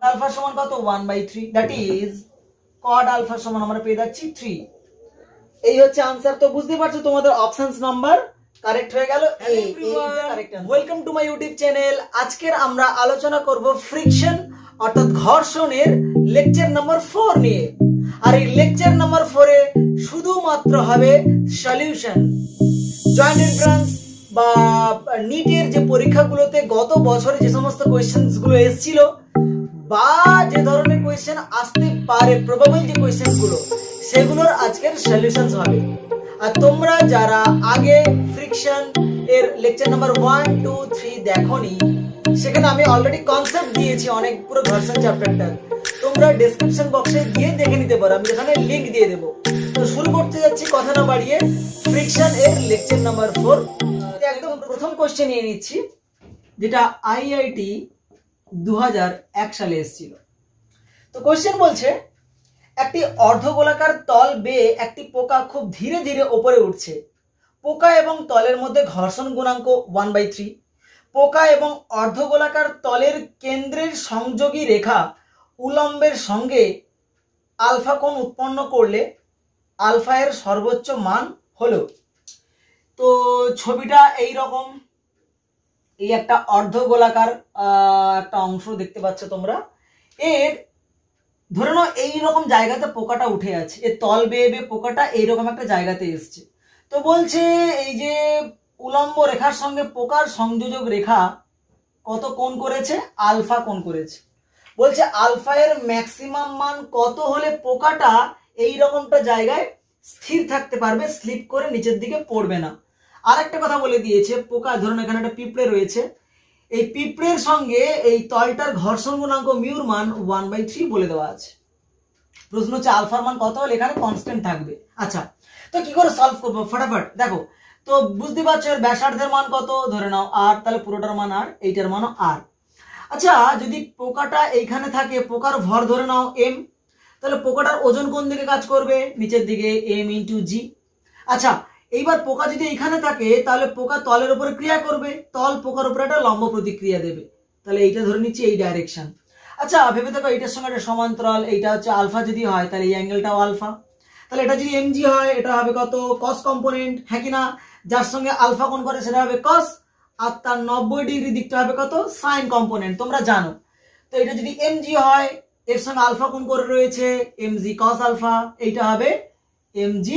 Alpha সমান কত 1/3, that is caught alpha সমান আমরা পেয়ে যাচ্ছি 3। এই হচ্ছে আনসার। তো বুঝতে পারছো তোমাদের অপশনস নাম্বার কারেক্ট হয়ে গেল। Welcome to my YouTube channel. আজকের আমরা আলোচনা করব ফ্রিকশন অর্থাৎ ঘর্ষণের লেকচার নাম্বার 4 নিয়ে। আর এই লেকচার নাম্বার 4 এ শুধুমাত্র হবে সলিউশন। জয়েন্ট এন্ট্রান্স বা নিটের যে পরীক্ষাগুলোতে গত বছরে যে সমস্ত কোয়েশ্চেনস গুলো এসেছিল বা যে ধরনের কোয়েশ্চেন আসতে পারে, প্রবাবল যে কোয়েশ্চেন গুলো, সেগুলোর আজকের সলিউশনস হবে। আর তোমরা যারা আগে ফ্রিকশন এর লেকচার নাম্বার 1, 2, 3 দেখোনি, সেখানে আমি অলরেডি কনসেপ্ট দিয়েছি অনেক, পুরো ঘর্ষণ চ্যাপ্টারটা তোমরা ডেসক্রিপশন বক্সে গিয়ে দেখে নিতে পারো, আমি এখানে লিংক দিয়ে দেবো। তো শুরু করতে যাচ্ছি কথা না বাড়িয়ে ফ্রিকশন এর লেকচার নাম্বার 4। একদম প্রথম কোশ্চেন নিয়ে নিচ্ছি, যেটা আইআইটি 2001 সালে এসেছিল। তো কোশ্চেন বলছে, একটি অর্ধগোলাকার তল বেয়ে একটি পোকা খুব ধীরে ধীরে উপরে উঠছে। পোকা এবং তলের মধ্যে ঘর্ষণ গুণাঙ্ক 1/3। পোকা এবং অর্ধগোলাকার তলের কেন্দ্রের সংযোগী রেখা উলম্বের সঙ্গে আলফা কোণ উৎপন্ন করলে আলফা এর সর্বোচ্চ মান হলো। তো ছবিটা এই রকম, এই একটা অর্ধগোলাকার একটা অংশ দেখতে পাচ্ছ তোমরা। এর ধরে নাও এইরকম জায়গাতে পোকাটা উঠে আছে, এর তল বেয়ে বেয়ে পোকাটা এইরকম একটা জায়গাতে এসছে। তো বলছে এই যে উলম্ব রেখার সঙ্গে পোকার সংযোজক রেখা কত কোণ করেছে? আলফা কোণ করেছে। বলছে আলফা এর ম্যাক্সিমাম মান কত হলে পোকাটা এইরকমটা জায়গায় স্থির থাকতে পারবে, স্লিপ করে নিচের দিকে পড়বে না। আর একটা কথা বলে দিয়েছে, পোকা ধরুন এখানে একটা পিঁপড়ে রয়েছে, এই পিঁপড়ের সঙ্গে এই তলটার ঘর্ষণ গুণাঙ্ক মিউর মান 1/3 বলে দেওয়া আছে। প্রশ্ন হচ্ছে আলফার মান কত হলে এখানে কনস্ট্যান্ট থাকবে। আচ্ছা, তো কি করে সলভ করবো ফটাফট দেখো। তো বুঝতে পারছো এর ব্যাসার্ধের মান কত, ধরে নাও আর, তাহলে পুরোটার মান আর, এইটার মানও আর। আচ্ছা, যদি পোকাটা এইখানে থাকে, পোকার ভর ধরে নাও m, তাহলে পোকাটার ওজন কোন দিকে কাজ করবে? নিচের দিকে, m × g। আচ্ছা, এইবার পোকা যদি এখানে থাকে, তাহলে পোকা তলের উপরে ক্রিয়া করবে, তল পোকার উপরে একটা লম্ব প্রতিক্রিয়া দেবে। তাহলে এইটা ধরে নিচ্ছি এই ডাইরেকশন। আচ্ছা, ভেবে দেখো এইটার সঙ্গে একটা সমান্তরাল, এইটা হচ্ছে আলফা যদি হয়, তাহলে এই অ্যাঙ্গেলটাও আলফা। তাহলে এটা যদি mg হয়, এটা হবে কত? কস কম্পোনেন্ট, হ্যাঁ কিনা? যার সঙ্গে আলফা কোণ করে সেটা হবে কস, আর তার 90 ডিগ্রি দিকটা হবে কত? সাইন কম্পোনেন্ট, তোমরা জানো। তো এটা যদি mg হয়, এর সঙ্গে আলফা কোণ করে রয়েছে mg cos আলফা, এইটা হবে mg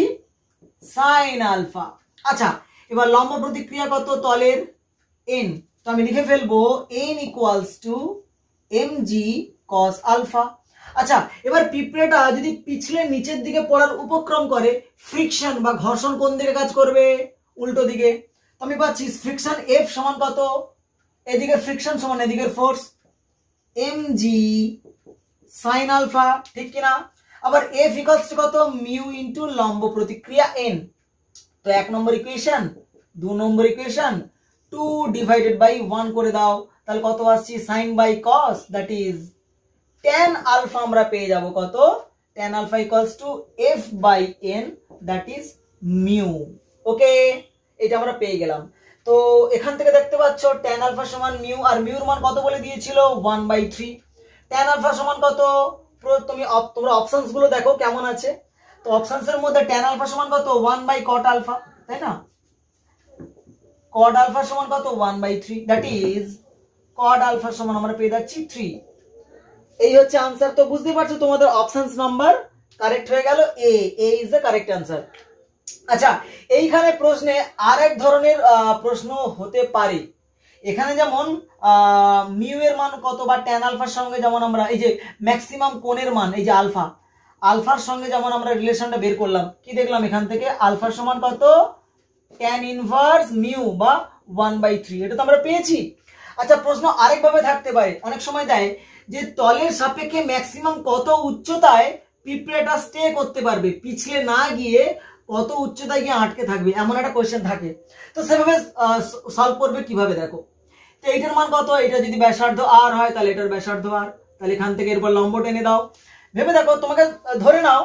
sin আলফা। আচ্ছা, এবার লম্ব প্রতিক্রিয়া কত তলের? n। তো আমি লিখে ফেলবো n = mg cos আলফা। আচ্ছা, এবার পিঁপড়েটা যদি পিছলে নিচের দিকে পড়ার উপক্রম করে, ফ্রিকশন বা ঘর্ষণ কোন দিকে কাজ করবে? উল্টো দিকে। তো আমি পাচ্ছি ফ্রিকশন F সমান কত? এদিকে ফ্রিকশন সমান এদিকের ফোর্স, mg sin আলফা, ঠিক কিনা? আবার F = কত? মিউ ইনটু লম্ব প্রতিক্রিয়া n। তো 1 নম্বর ইকুয়েশন, 2 নম্বর ইকুয়েশন 2/1 করে দাও, তাহলে কত আসছে? sin by cos, that is tan alpha আমরা পেয়ে যাব কত? tan alpha = F/n, that is mu. Okay, এটা আমরা পেয়ে গেলাম। তো এখান থেকে দেখতে পাচ্ছ tan আলফা সমান মিউ, আর মিউর মান কত বলে দিয়েছিল? 1/3। tan আলফা সমান কত? তোমরা অপশনস গুলো দেখো কেমন আছে। তো অপশনস এর মধ্যে tan আলফা সমান কত? 1/cot আলফা, তাই না? cot আলফা সমান কত? 1/3, দ্যাট ইজ cot আলফা সমান আমরা পেয়ে যাচ্ছি 3। এই হচ্ছে आंसर। তো বুঝতে পারছো তোমাদের অপশনস নাম্বার কারেক্ট হয়ে গেল, এ ইজ দ্য কারেক্ট आंसर। আচ্ছা, এইখানে প্রশ্নে আরেক ধরনের প্রশ্ন হতে পারে। এখানে যেমন মিউ এর মান কত বা tan আলফার সঙ্গে যেমন আমরা এই যে ম্যাক্সিমাম কোণের মান, এই যে আলফা, আলফার সঙ্গে যেমন আমরা রিলেশনটা বের করলাম, কি দেখলাম এখান থেকে? আলফা সমান কত? tan ইনভার্স মিউ বা 1/3, এটা তো আমরা পেয়েছি। আচ্ছা, প্রশ্ন আরেকভাবে থাকতে পারে, অনেক সময় দেয় যে তলের সাপেক্ষে ম্যাক্সিমাম কত উচ্চতায় পিঁপড়েটা স্টে করতে পারবে, পিছলে না গিয়ে কত উচ্চতায় গিয়ে আটকে থাকবে, এমন একটা কোশ্চেন থাকে। তো সেভাবে সলভ করবে কিভাবে দেখো। তো এইটার মান কত? এটা যদি ব্যাসার্ধ আর হয়, তাহলে এটার ব্যাসার্ধ আর, তাহলে এখান থেকে এরপর লম্ব টেনে দাও। ভেবে দেখো, তোমাকে ধরে নাও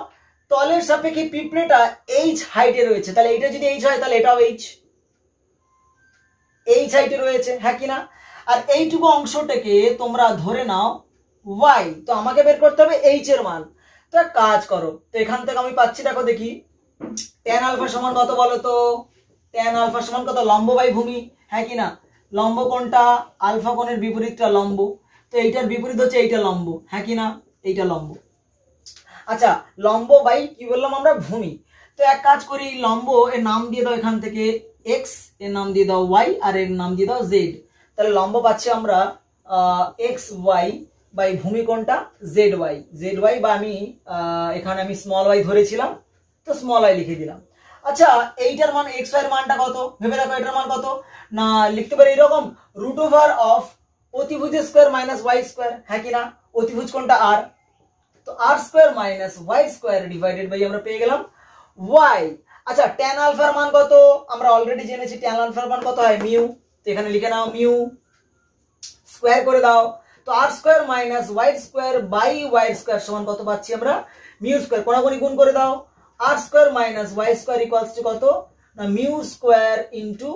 তলের সাপেক্ষে পিঁপড়েটা h হাইটে রয়েছে, তাহলে এটা যদি h হয়, তাহলে এটাও h হাইটে রয়েছে, হ্যাঁ কিনা? আর এইটুকু অংশটাকে তোমরা ধরে নাও ওয়াই, তো আমাকে বের করতে হবে এইচ এর মান। তো এক কাজ করো, তো এখান থেকে আমি পাচ্ছি, দেখো দেখি tan আলফা সমান কত বলো তো, tan আলফা সমান কত, লম্ব বাই ভূমি, হ্যাঁ কি না? লম্ব কোনটা? আলফা কোণের বিপরীতটা লম্ব, তো এইটার বিপরীত হচ্ছে এইটা লম্ব, হ্যাঁ কি না? এইটা লম্ব। আচ্ছা, লম্ব বাই কি বললাম আমরা? ভূমি। তো এক কাজ করি, লম্ব এর নাম দিয়ে দাও এখান থেকে এক্স, এর নাম দিয়ে দাও ওয়াই, আর এর নাম দিয়ে দাও জেড। তাহলে লম্ব পাচ্ছি আমরা এক্স ওয়াই বাই ভূমি কোনটা? Z Y. জেড ওয়াই বা আমি এখানে আমি স্মল ওয়াই ধরেছিলাম, তো স্মল ওয়াই লিখে দিলাম। আচ্ছা, এইটার মান এক্স ওয়াই এর মানটা কত? ভেবে দেখো এটার মান কত। না, লিখতে পারি এরকম, রুট ওভার অফ অতিভুজ স্কোয়ার মাইনাস ওয়াই স্কোয়ার, হ্যাঁ কি না? অতিভুজ কোনটা? আর, তো R square minus Y square divided by আমরা পেয়ে গেলাম ওয়াই। আচ্ছা, ট্যান আলফার মান কত? আমরা অলরেডি জেনেছি ট্যান আলফার মান কত হয়? মিউ। তো এখানে লিখে নাও মিউ, স্কোয়ার করে দাও। তো R square minus Y square by Y square সমান কত পাচ্ছি আমরা? Mu square. কোনাকুনি গুণ করে দাও, R square minus Y square equals to কত? না, mu square into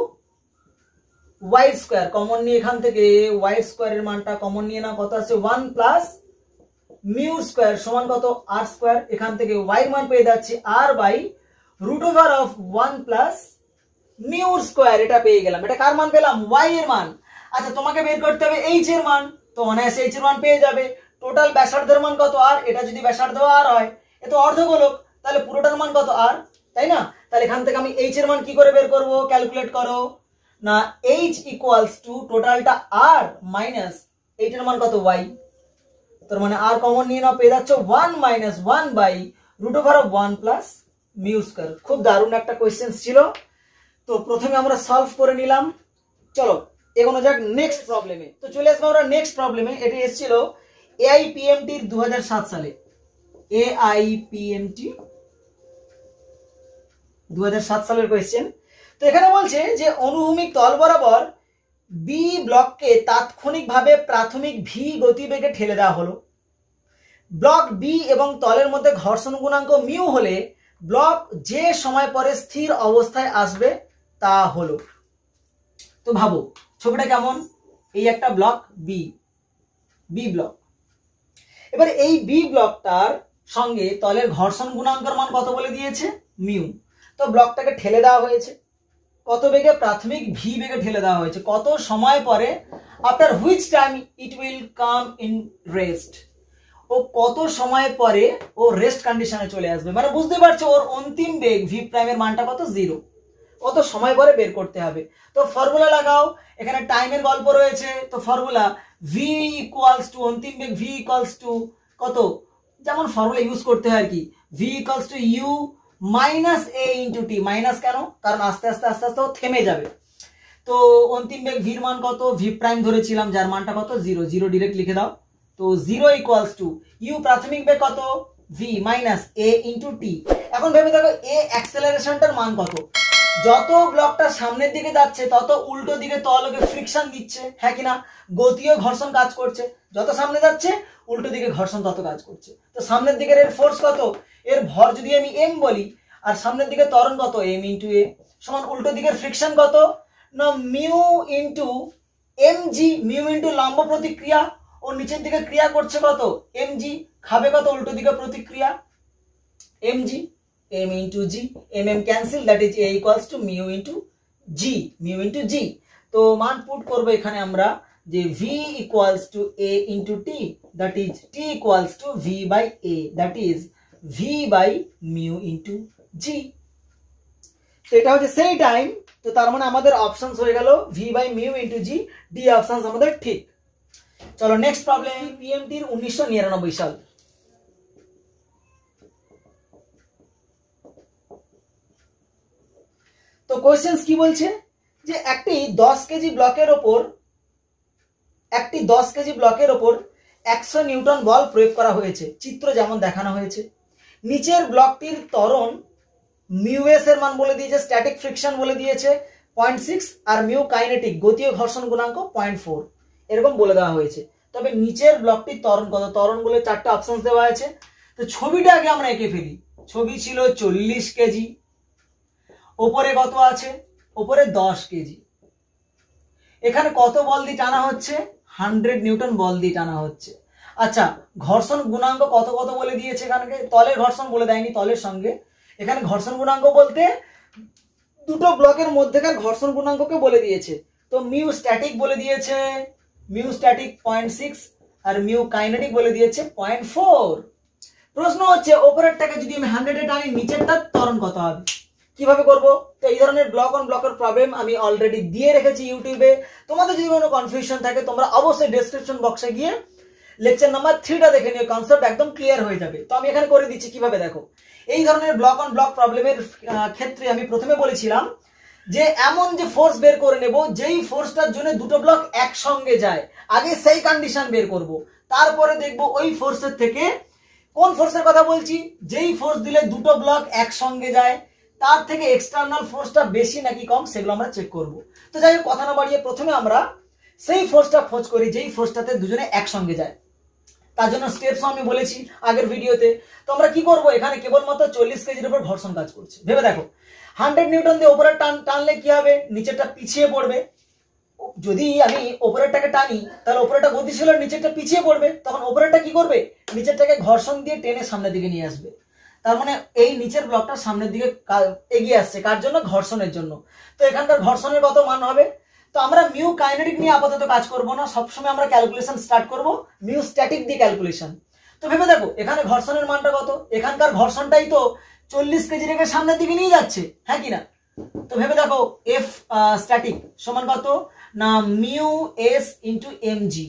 Y square. Common নিয়ে এখান থেকে ওয়াই স্কোয়ারের মানটা কমন নিয়ে না, কত আছে? 1 প্লাস মিউ স্কোয়ার সমান কত? R square. এখান থেকে ওয়াই মান পেয়ে যাচ্ছি R by root over of 1 plus mu square. এটা পেয়ে গেলাম। এটা কার মান পেলাম? ওয়াই এর মান। আচ্ছা, তোমাকে বের করতে হবে এইচ এর মান, তো অনায়াসে এইচ এর মান পেয়ে যাবে। টোটাল ব্যাসার্ধের মান কত? আর। এটা যদি ব্যাসার্ধ আর হয়, এ তো অর্ধগোলক, তাহলে পুরোটার মান কত? আর, তাই না? তাহলে এখান থেকে আমি এইচ এর মান কি করে বের করব? ক্যালকুলেট করো না, এইচ ইকুয়ালস টু টোটালটা আর মাইনাস এইটার মান কত? ওয়াই। তার মানে আর কমন নিয়ে নাও, পেয়ে যাচ্ছ 1 minus 1 by root over of 1 plus mu square. খুব দারুণ একটা কোয়েশ্চেন ছিল। তো প্রথমে আমরা সলভ করে নিলাম। চলো এগোনো যাক নেক্সট প্রবলেমে। তো চলে আসবো আমরা নেক্সট প্রবলেমে। এটা এসেছিল এআইপিএমটি 2007 সালে। এআইপিএমটি 2007 সালের কোয়েশ্চেন। তো এখানে বলছে যে অনুভূমিক তল বরাবর বি ব্লককে তাৎক্ষণিকভাবে প্রাথমিক ভি গতিবেগে ঠেলে দেওয়া হলো। ব্লক বি এবং তলের মধ্যে ঘর্ষণ গুণাঙ্ক মিউ হলে ব্লক যে সময় পরে স্থির অবস্থায় আসবে তা হলো। তো ভাবো ছবিটা কেমন? এই একটা ব্লক বি, বি ব্লক। এবার এই বি ব্লকটার সঙ্গে তলের ঘর্ষণ গুণাঙ্কের মান কত বলে দিয়েছে? মিউ। তো ব্লকটাকে ঠেলে দেওয়া হয়েছে কত বেগে? প্রাথমিক ভি বেগে ঠেলে দেওয়া হয়েছে। কত সময় পরে? After which time it will come in rest. ও কত সময় পরে ও রেস্ট কন্ডিশনে চলে আসবে। মানে বুঝতে পারছো ওর অন্তিম বেগ ভি প্রাইমের মানটা কত? 0। কত সময় পরে বের করতে হবে। তো ফর্মুলা লাগাও, এখানে টাইমের গল্প রয়েছে। তো ফর্মুলা ভি ইকুয়ালস টু অন্তিম বেগ ভি ইকুয়ালস টু কত? যেমন ফর্মুলা ইউজ করতে হয় আর কি, V equals to U minus A into T. Minus কেন? কারণ আস্তে আস্তে আস্তে আস্তে ও থেমে যাবে। তো অন্তিম বেগ ভির মান কত? ভি প্রাইম ধরেছিলাম, যার মানটা কত? 0। 0 ডিরেক্ট লিখে দাও। তো 0 ইকুয়ালস টু ইউ প্রাথমিক বেগ কত? ভি মাইনাস এ ইন্টু টি। এখন ভেবে দেখো এ অ্যাক্সেলারেশনটার মান কত? যত ব্লকটা সামনের দিকে যাচ্ছে তত উল্টো দিকে তলকে ফ্রিকশন দিচ্ছে, হ্যাঁ কিনা? গতীয় ঘর্ষণ কাজ করছে। যত সামনে যাচ্ছে উল্টো দিকে ঘর্ষণ তত কাজ করছে। তো সামনের দিকের এর ফোর্স কত? এর ভর যদি আমি এম বলি, আর সামনের দিকে ত্বরণ কত? এম ইন্টু এ সমান উল্টো দিকের ফ্রিকশন কত? না, mu into M G. Mu into লম্ব প্রতিক্রিয়া, ও নিচের দিকে ক্রিয়া করছে কত? M G. খাবে কত? উল্টো দিকে প্রতিক্রিয়া M G. m into g, mm cancel, that is a equals to mu into g, mu into g। তো মান পুট করব এখানে আমরা যে v equals to a into t, that is t equals to v by a, that is v by mu into g। তো এটা হচ্ছে সেই টাইম। তো তার মানে আমাদের অপশনস হয়ে গেল v by mu into g, d options আমাদের ঠিক। চলো নেক্সট প্রবলেম। পিএমটির 1999 সাল। তো কোশ্চেন্স কি বলছে যে একটি 10 কেজি ব্লকের ওপর 100 নিউটন বল প্রয়োগ করা হয়েছে। চিত্র যেমন দেখানো হয়েছে। নিচের ব্লকটির ত্বরণ মিউ এস এর মান বলে দিয়েছে, স্ট্যাটিক ফ্রিকশন বলে দিয়েছে 0.6, আর মিউ কাইনেটিক গতীয় ঘর্ষণ গুণাঙ্ক 0.4 এরকম বলে দেওয়া হয়েছে। তবে নিচের ব্লকটির ত্বরণ কত? ত্বরণ বলে 4টা অপশনস দেওয়া আছে। তো ছবিটা আগে আমরা এঁকে ফেলি। ছবি ছিল 40 কেজি, ওপরে কত আছে? ওপরে 10 কেজি। এখানে কত বল দিয়ে টানা হচ্ছে? 100 নিউটন বল দিয়ে টানা হচ্ছে। আচ্ছা, ঘর্ষণ গুণাঙ্ক কত কত বলে দিয়েছে এখানে, তলের ঘর্ষণ বলে দেয়নি, তলের সঙ্গে এখানে ঘর্ষণ গুণাঙ্ক বলতে দুটো ব্লকের মধ্যেকার ঘর্ষণ গুণাঙ্ককে বলে দিয়েছে। তো মিউ স্ট্যাটিক বলে দিয়েছে, মিউ স্ট্যাটিক 0.6 আর মিউ কাইনেটিক বলে দিয়েছে 0.4। প্রশ্ন হচ্ছে ওপরেরটাকে যদি আমি 100 এ টানি নিচেরটার ত্বরণ কত হবে, কিভাবে করব? তো এই ধরনের ব্লক অন ব্লকের প্রবলেম আমি অলরেডি দিয়ে রেখেছি ইউটিউবে। তোমাদের যদি কোনো কনফিউশন থাকে তোমরা অবশ্যই ডেসক্রিপশন বক্সে গিয়ে লেকচার নাম্বার 3টা দেখে নিও, কনসেপ্ট একদম ক্লিয়ার হয়ে যাবে। তো আমি এখানে করে দিচ্ছি কিভাবে, দেখো। এই ধরনের ব্লক অন ব্লক প্রবলেমের ক্ষেত্রে আমি প্রথমে বলেছিলাম যে এমন যে ফোর্স বের করে নেব যেই ফোর্সটার জন্য দুটো ব্লক একসঙ্গে যায়, আগে সেই কন্ডিশন বের করব, তারপরে দেখব ওই ফোর্সের থেকে কোন ফোর্সের কথা বলছি, যেই ফোর্স দিলে দুটো ব্লক একসঙ্গে যায় তার থেকে এক্সটার্নাল ফোর্সটা বেশি নাকি কম সেগুলো আমরা চেক করব। তো যাই হোক, কথা না বাড়িয়ে প্রথমে আমরা সেই ফোর্সটা খোঁজ করি যেই ফোর্সটাতে দুজনে একসঙ্গে যায়। তার জন্য স্টেপস আমি বলেছি আগের ভিডিওতে। তো আমরা কি করব, এখানে কেবলমাত্র 40 কেজির উপর ঘর্ষণ কাজ করছে। ভেবে দেখো, 100 নিউটন দিয়ে উপরে টানলে কি হবে, নিচেরটা পিছিয়ে পড়বে। যদি আমি উপরেরটাকে টানি তাহলে উপরেরটা গতিশীল আর নিচেরটা পিছিয়ে পড়বে, তখন উপরেরটা কি করবে, নিচেরটাকে ঘর্ষণ দিয়ে টেনে সামনের দিকে নিয়ে আসবে। তার মানে এই নিচের ব্লকটা সামনের দিকে এগিয়ে আসছে, কার জন্য, ঘর্ষণের জন্য। তো এখানকার ঘর্ষণের কত মান হবে, তো আমরা মিউ কাইনেটিক নিয়ে আপাতত কাজ করব না, সবসময় আমরা ক্যালকুলেশন স্টার্ট করব মিউ স্ট্যাটিক দিয়ে ক্যালকুলেশন। তো ভেবে দেখো এখানে ঘর্ষণের মানটা কত, এখানকার ঘর্ষণটাই তো 40 কেজি রেখে সামনের দিকে নিয়ে যাচ্ছে, হ্যাঁ কি না? তো ভেবে দেখো এফ স্ট্যাটিক সমান কত না mu S into M G.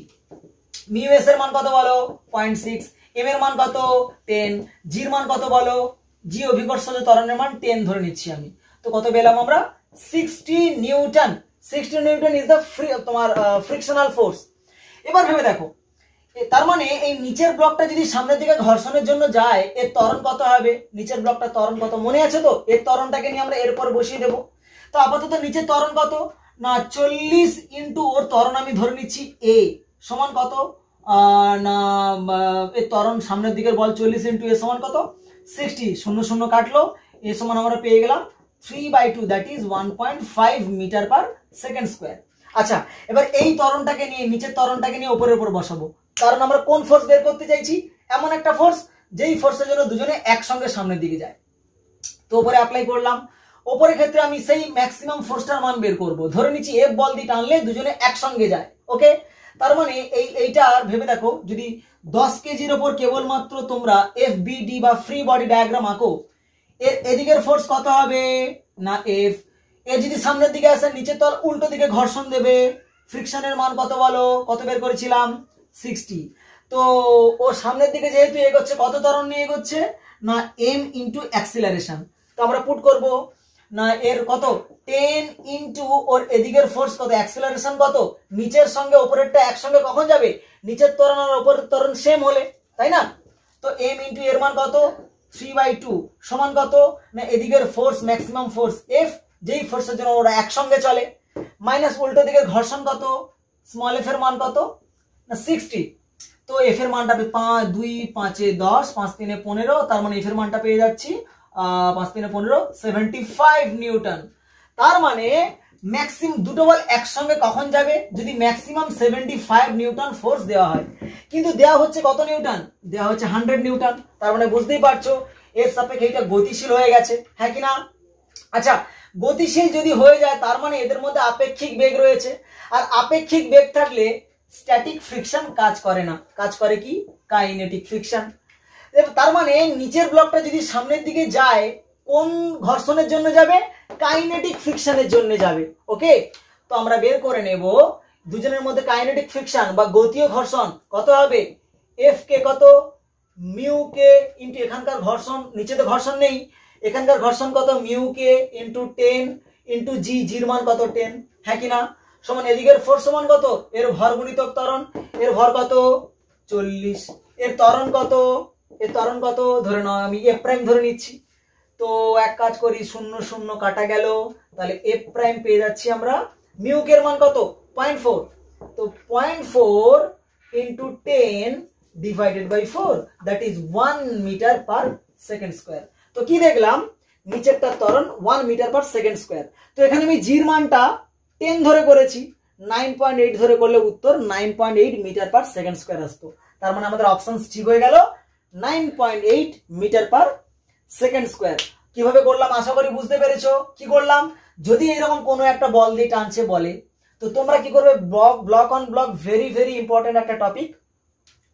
Mu S এর মান কত বলো 0.6, এম এর মান কত 10, জির মান কত বলো, জি অভিকর্ষজ ত্বরণের মান 10 ধরে নিচ্ছি আমি। তো কত পেলাম আমরা 60 নিউটন। 60 নিউটন ইজ দ্য তোমার ফ্রিকশনাল ফোর্স। এবার ভেবে দেখো, তার মানে এই নিচের ব্লকটা যদি সামনের দিকে ঘর্ষণের জন্য যায় এর ত্বরণ কত হবে, নিচের ব্লকটা ত্বরণ কত মনে আছে তো, এর ত্বরণটাকে নিয়ে আমরা এরপর বসিয়ে দেব। তো আপাতত নিচের ত্বরণ কত না 40 ইন্টু ওর ত্বরণ আমি ধরে নিচ্ছি এ সমান কত না এর ত্বরণ সামনের দিকের বল 40 ইন্টু এ সমান কত 60, শূন্য শূন্য কাটলো, এ সমান আমরা পেয়ে গেলাম 3/2, that is 1.5 metre per second square. আচ্ছা, এবার এই ত্বরণটাকে নিয়ে নিচের ত্বরণটাকে নিয়ে উপরের উপর বসাবো, কারণ আমরা কোন ফোর্স বের করতে চাইছি, এমন একটা ফোর্স যেই ফোর্সের জন্য দুজনে একসঙ্গে সামনের দিকে যায়। তো উপরে অ্যাপ্লাই করলাম, উপরের ক্ষেত্রে আমি সেই ম্যাক্সিমাম ফোর্সটার মান বের করব, ধরে নিচ্ছি এফ বল দিয়ে টানলে দুজনে একসঙ্গে যায়, ওকে। তার মানে এইটা ভেবে দেখো, যদি 10 কেজির ওপর কেবলমাত্র তোমরা এফ বি ডি বা ফ্রি বডি ডায়াগ্রাম আঁকো, এর এদিকের ফোর্স কত হবে না এফ, এ যদি সামনের দিকে আসে নিচের তল উল্টো দিকে ঘর্ষণ দেবে, ফ্রিকশনের মান কত বলো, কত বের করেছিলাম 60। তো ও সামনের দিকে যেহেতু এগোচ্ছে কত ত্বরণ নিয়ে এগোচ্ছে না এম ইন্টু অ্যাক্সিলারেশন। তো আমরা পুট করব না এর কত 10 ইন্টু ওর এদিকের ফোর্স কত, অ্যাক্সিলারেশন কত, নিচের সঙ্গে উপরেরটা একসঙ্গে কখন যাবে, নিচের ত্বরণ আর উপরের ত্বরণ সেম হলে, তাই না? তো এম ইন্টু এর মান কত 3/2 সমান কত না এদিকের ফোর্স ম্যাক্সিমাম ফোর্স এফ, যেই ফোর্সের জন্য ওরা একসঙ্গে চলে, মাইনাস উল্টো দিকের ঘর্ষণ কত স্মল এফ এর মান কত না 60। তো এফ এর মানটা 2 5 10 5 3 15, তার মানে এফ এর মানটা পেয়ে যাচ্ছি 5 3 15 75 নিউটন। তার মানে ম্যাক্সিমাম দুটো বল একসঙ্গে কখন যাবে, যদি ম্যাক্সিমাম 75 নিউটন ফোর্স দেওয়া হয়, কিন্তু দেওয়া হচ্ছে কত নিউটন, দেওয়া হচ্ছে 100 নিউটন। তার মানে বুঝতেই পারছো এর সাপেক্ষে এটা গতিশীল হয়ে গেছে, হ্যাঁ কি না? আচ্ছা, গতিশীল যদি হয়ে যায় তার মানে এদের মধ্যে আপেক্ষিক বেগ রয়েছে, আর আপেক্ষিক বেগ থাকলে স্ট্যাটিক ফ্রিকশন কাজ করে না, কাজ করে কি কাইনেটিক ফ্রিকশন। তার মানে নিচের ব্লকটা যদি সামনের দিকে যায় কোন ঘর্ষণের জন্য যাবে, কাইনেটিক ফ্রিকশনের জন্য যাবে, ওকে। তো আমরা বের করে নেব দুজনের মধ্যে কাইনেটিক ফ্রিকশন বা গতীয় ঘর্ষণ কত হবে, এফ কে কত মিউ কে ইন্টু এখানকার ঘর্ষণ, নিচে তো ঘর্ষণ নেই, এখানকার ঘর্ষণ কত মিউ কে ইন্টু 10 ইন্টু জি, জির মান কত 10, হ্যাঁ কিনা, সমান এদিকের ফোর্স সমান কত এর ভর গুণিতক ত্বরণ, এর ভর কত 40, এর ত্বরণ কত, এর ত্বরণ কত ধরে নাও আমি এফ প্রাইম ধরে নিচ্ছি। তো এক কাজ করি, শূন্য শূন্য কাটা গেল, তাহলে এফ প্রাইম পেয়ে যাচ্ছি আমরা মিউ কে এর মান কত 0.4, তো 0.4 into 10 divided by 4, that is 1 metre per second square. তো কি দেখলাম, নিচেরটা ত্বরণ 1 মিটার পার সেকেন্ড স্কোয়ার। তো এখানে আমি জির মানটা 10 ধরে করেছি, 9.8 ধরে করলে উত্তর 9.8 মিটার পার সেকেন্ড স্কোয়ার আসতো। তার মানে আমাদের অপশন ঠিক হয়ে গেল 9.8 মিটার পার সেকেন্ড স্কোয়ার। কিভাবে করলাম আশা করি বুঝতে পেরেছো। কি করলাম, যদি এরকম কোনো একটা বল দিয়ে টানছে বলে, তো তোমরা কি করবে, block on block, very very important একটা টপিক।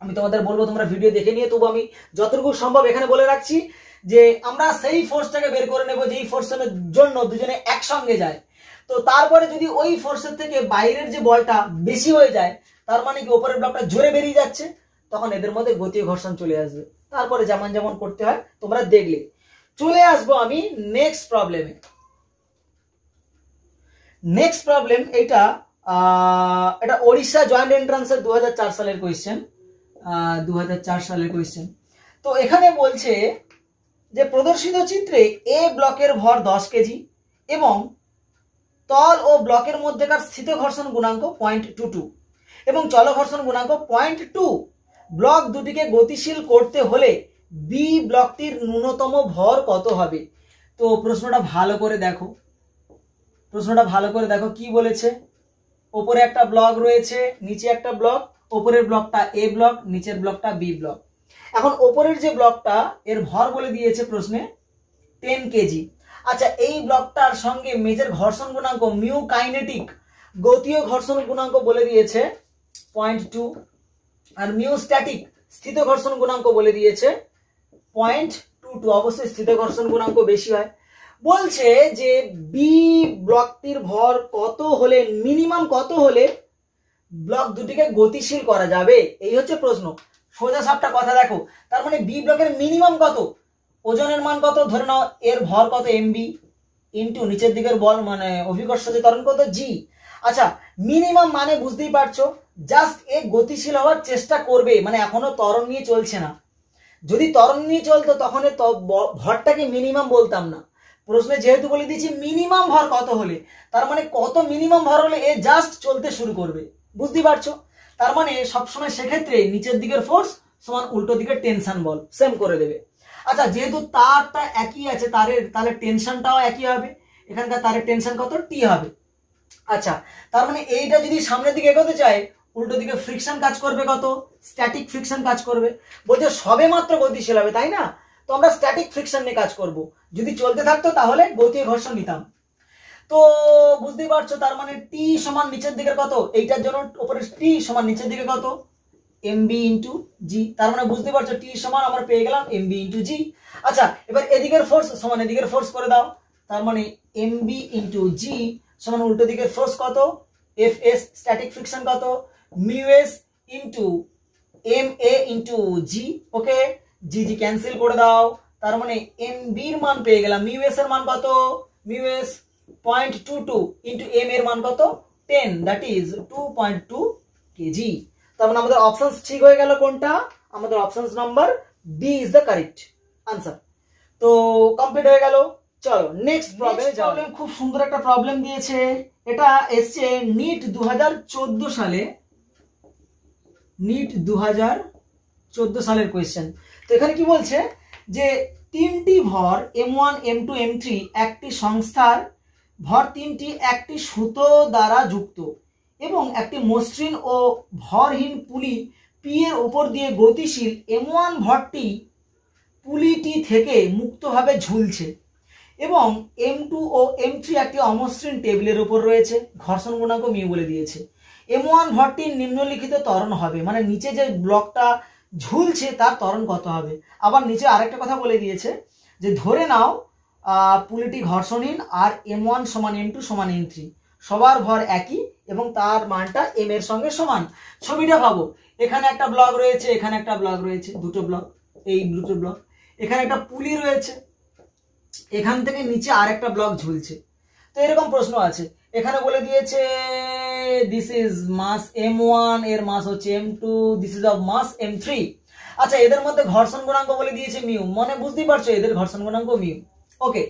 আমি তোমাদের বলবো তোমরা ভিডিও দেখে নিয়ে, তবু আমি যতটুকু সম্ভব এখানে বলে রাখছি যে আমরা সেই ফোর্সটাকে বের করে নেব যেই ফোর্সের জন্য দুজনে একসঙ্গে যায়। তো তারপরে যদি ওই ফোর্সের থেকে বাইরের যে বলটা বেশি হয়ে যায়, তার মানে কি ওপরের ব্লকটা জোরে বেরিয়ে যাচ্ছে, তখন এদের মধ্যে গতি ঘর্ষণ চলে আসবে। তারপরে যেমন যেমন করতে হয় তোমরা দেখলে। চলে আসবো আমি নেক্সট প্রবলেমে। নেক্সট প্রবলেম এটা ওড়িশা জয়েন্ট এন্ট্রান্সের 2004 সালের কোয়েশ্চেন। 2004 সালের কোয়েশ্চেন। তো এখানে বলছে যে প্রদর্শিত চিত্রে এ ব্লকের ভর 10 কেজি এবং তল ও ব্লকের মধ্যেকার স্থিত ঘর্ষণ গুণাঙ্ক 0.22 এবং চল ঘর্ষণ গুণাঙ্ক 0.2। ব্লক দুটিকে গতিশীল করতে হলে বি ব্লকটির ন্যূনতম ভর কত হবে? তো প্রশ্নটা ভালো করে দেখো, কি বলেছে। ওপরে একটা ব্লক রয়েছে, নিচে একটা ব্লক, ওপরের ব্লকটা এ ব্লক, নিচের ব্লকটা বি ব্লক। এখন ওপরের যে ব্লকটা এর ভর বলে দিয়েছে প্রশ্নে 10 কেজি। আচ্ছা, এই ব্লকটার সঙ্গে মেজর ঘর্ষণ গুণাঙ্ক মিউ কাইনেটিক গতীয় ঘর্ষণ গুণাঙ্ক বলে দিয়েছে 0.2, আর মিউ স্ট্যাটিক স্থিত ঘর্ষণ গুণাঙ্ক বলে দিয়েছে 0.22। অবশ্যই স্থিত ঘর্ষণ গুণাঙ্ক বেশি হয়। বলছে যে বি ব্লকটির ভর কত হলে, মিনিমাম কত হলে ব্লক দুটিকে গতিশীল করা যাবে, এই হচ্ছে প্রশ্ন। সোজা সাপটা কথা দেখো, তার মানে বি ব্লকের মিনিমাম কত, ওজনের মান কত, ধরে নাও এর ভর কত এমবি ইন্টু নিচের দিকের বল মানে অভিকর্ষ যে ত্বরণ কত জি। আচ্ছা, মিনিমাম মানে বুঝতেই পারছো, জাস্ট এ গতিশীল হওয়ার চেষ্টা করবে, মানে এখনো ত্বরণ নিয়ে চলছে না। যদি ত্বরণ নিয়ে চলতো তখন ভরটাকে মিনিমাম বলতাম না। প্রশ্নে যেহেতু বলে দিয়েছি মিনিমাম ভর কত হলে, তার মানে কত মিনিমাম ভর হলে এ জাস্ট চলতে শুরু করবে, বুঝতেই পারছো। তার মানে সবসময় সেক্ষেত্রে নিচের দিকের ফোর্স সমান উল্টো দিকের টেনশন বল সেম করে দেবে। আচ্ছা, যেহেতু তারটা একই আছে তাহলে টেনশনটাও একই হবে। এখানকার তারের টেনশন কত, টি হবে। আচ্ছা, তার মানে এইটা যদি সামনের দিকে এগোতে চায়, উল্টো দিকে ফ্রিকশন কাজ করবে কত, স্ট্যাটিক ফ্রিকশন কাজ করবে। বলছে সবে মাত্র গতিশীল হবে, তাই না? তো আমরা স্ট্যাটিক ফ্রিকশন নিয়ে কাজ করব। যদি চলতে থাকতো তাহলে গতীয় ঘর্ষণ নিতাম। তো বুঝতেই পারছো, তার মানে টি সমান নিচের দিকের কত, এইটার জন্য উপরে টি সমান নিচের দিকে কত, এমবি ইন্টু জি। তার মানে বুঝতে পারছো টি সমান আমরা পেয়ে গেলাম এমবি ইন্টু জি। আচ্ছা, এবার এদিকের ফোর্স সমান এদিকের ফোর্স করে দাও, তার মানে এমবি ইন্টু জি সমান উল্টো দিকের ফোর্স কত, এফ এস স্ট্যাটিক ফ্রিকশন কত, mu S into M A into G. Okay, G G cancel করে দাও, তার মানে এমবি এর মান পেয়ে গেলাম, মিউ এস এর মান কত, মিউ এস 0.22 ইন্টু এম এর মান কত 10, দ্যাট ইজ 2.2 কেজি। তার মানে আমাদের অপশনস ঠিক হয়ে গেল। কোনটা? আমাদের options number B is the correct answer. তো কমপ্লিট হয়ে গেল। চলো নেক্সট প্রবলেম। খুব সুন্দর একটা প্রবলেম দিয়েছে, এটা এসছে নিট 2014 সালে, নিট 2014 সালের কোয়েশ্চেন। তো এখানে কি বলছে যে তিনটি ভর m1 m2 m3 একটি সংস্থার ভর তিনটি একটি সুতো দ্বারা যুক্ত এবং একটি মসৃণ ও ভরহীন পুলি পি এর উপর দিয়ে গতিশীল m1 ভরটি পুলিটি থেকে মুক্তভাবে ঝুলছে এবং m2 ও m3 একটি অমসৃণ টেবিলের উপর রয়েছে। ঘর্ষণ গুণাঙ্ক মিউ বলে দিয়েছে। m1 ভরটির নিম্নলিখিত ত্বরণ হবে, মানে নিচে যে ব্লকটা ঝুলছে তার ত্বরণ কত হবে। আবার নিচে আরেকটা কথা বলে দিয়েছে যে ধরে নাও পুলিটি ঘর্ষণহীন আর m1 সমান m2 সমান m3, সবার ভর একই এবং তার মানটা m এর সঙ্গে সমান। ছবিটা ভাবো, এখানে একটা ব্লক রয়েছে, এখানে একটা ব্লক রয়েছে, দুটো ব্লক, এই দুটো ব্লক, এখানে একটা পুলি রয়েছে, এখান থেকে নিচে আরেকটা ব্লক ঝুলছে। তো এরকম প্রশ্ন আছে, এখানে বলে দিয়েছে দিস ইজ মাস m1, এর মাস হচ্ছে m2, this is of mass m3। আচ্ছা, এদের মধ্যে ঘর্ষণ গুণাঙ্ক বলে দিয়েছে মিউ, মানে বুঝতেই পারছো এদের ঘর্ষণ গুণাঙ্ক মিউ। ওকে,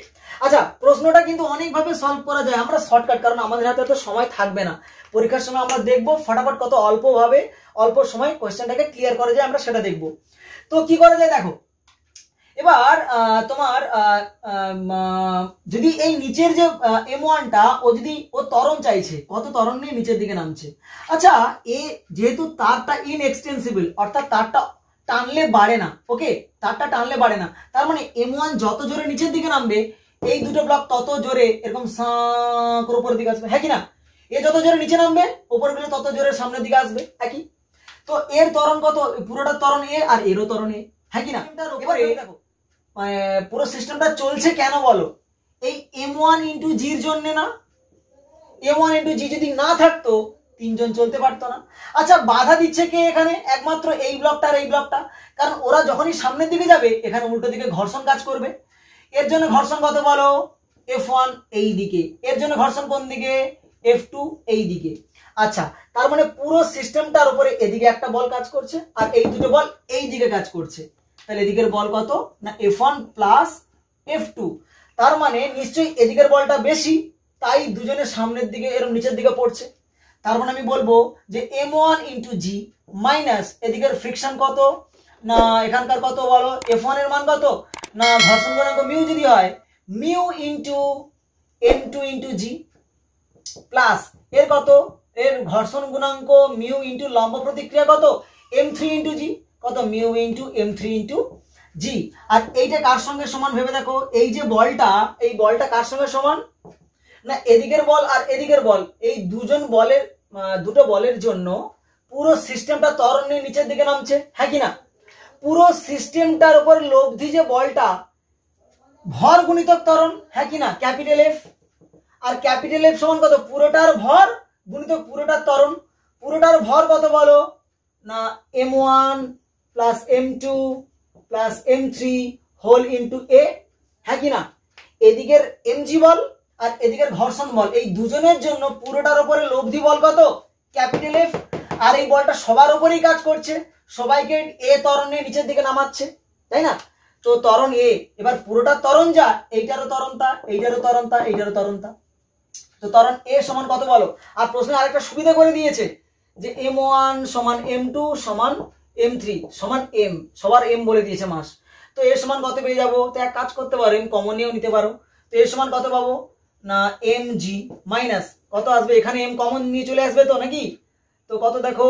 আচ্ছা প্রশ্নটা কিন্তু অনেকভাবে সলভ করা যায়, আমরা শর্টকাট, কারণ আমাদের হাতে তো সময় থাকবে না। পরীক্ষার সময় আমরা দেখবো ফটাফট কত অল্প সময় কোয়েশ্চেনটাকে ক্লিয়ার করা যায়, আমরা সেটা দেখবো। তো কি করা যায় দেখো, এবার তোমার যদি এই নিচের যে M1টা ও যদি ও ত্বরণ চাইছে, কত ত্বরণ নিয়ে নিচের দিকে নামছে। আচ্ছা এ যেহেতু তারটা ইনএক্সটেন্সিবল, অর্থাৎ তারটা টানলে বাড়ে না, ওকে, তারটা টানলে বাড়ে না, তার মানে M1 যত জোরে নিচের দিকে নামবে এই দুটো ব্লক তত জোরে এরকম করে উপরের দিকে আসবে, হ্যাঁ কি না? এ যত জোরে নিচে নামবে উপরে গেলে তত জোরে সামনের দিকে আসবে, একই। তো এর ত্বরণ কত? পুরোটা ত্বরণ এ আর এরও ত্বরণ এ, হ্যাঁ কি না? এবারে দেখো পুরো সিস্টেমটা চলছে কেন বলো? এই M1 ইন্টু জির জন্য না। M1 ইন্টু জি যদি না থাকতো তিনজন চলতে পারতো না। আচ্ছা বাধা দিচ্ছে কে এখানে? একমাত্র এই ব্লকটা আর এই ব্লকটা, কারণ ওরা যখনই সামনের দিকে যাবে এখানে উল্টো দিকে ঘর্ষণ কাজ করবে। এর জন্য ঘর্ষণ কত বলো? F1 এই দিকে, এর জন্য ঘর্ষণ কোন দিকে? F2 এই দিকে। আচ্ছা তার মানে পুরো সিস্টেমটার উপরে এদিকে একটা বল কাজ করছে আর এই দুটো বল এই দিকে কাজ করছে, তাহলে এদিকের বল কত না F1 প্লাস F2। তার মানে নিশ্চয়ই এদিকের বলটা বেশি, তাই দুজনের সামনের দিকে এরকম নিচের দিকে পড়ছে। তার মানে আমি বলবো যে M1 ইন্টু জি মাইনাস এদিকের ফ্রিকশন কত না এখানকার কত বলো? F1 এর মান কত না ঘর্ষণ গুণাঙ্ক মিউ যদি হয় mu into M2 into G plus এর কত? এর ঘর্ষণ গুণাঙ্ক মিউ ইন্টু লম্ব প্রতিক্রিয়া কত? M3 ইন্টু জি, কত? মিউ ইন্টু M3 ইন্টু জি। আর এইটা কার সঙ্গে সমান ভেবে দেখো, এই যে বলটা, এই বলটা কার সঙ্গে সমান না এদিকের বল আর এদিকের বল, এই দুজন বলের দুটো বলের জন্য পুরো সিস্টেমটা ত্বরণ নিয়ে নিচের দিকে নামছে, হ্যাঁ কি না? পুরো সিস্টেমটার উপর লব্ধি যে বলটা ভর গুণিতক ত্বরণ, হ্যাঁ কি না? Capital F. আর ক্যাপিটাল এফ সমান কত? পুরোটার ভর গুণিতক পুরোটার ত্বরণ। পুরোটার ভর কত বলো না M1 plus M2 plus M3 whole into A, হ্যাঁ কি না? এদিকের mg বল আর এদিকের ঘর্ষণ বল, এই দুজনের জন্য পুরোটার উপরে লব্ধি বল কত? Capital F. আর এই বলটা সবার উপরেই কাজ করছে, সবাইকে এ ত্বরণ নিয়ে নিচের দিকে নামাচ্ছে, তাই না? তো ত্বরণ এ, এবার পুরোটা ত্বরণ যা, এইটারও ত্বরণ তা, এইটারও ত্বরণ তা, এইটারও ত্বরণ তা। তো ত্বরণ এ সমান কত বলো? আর প্রশ্নে আরেকটা সুবিধা করে দিয়েছে যে M1 সমান M2 সমান M3 সমান M, সবার M বলে দিয়েছে মাস। তো এর সমান কত পেয়ে যাবো? তো এক কাজ করতে পারো, M কমন নিয়েও নিতে পারো। তো এর সমান কত পাবো না mg মাইনাস কত আসবে? এখানে M কমন নিয়ে চলে আসবে তো নাকি? তো কত দেখো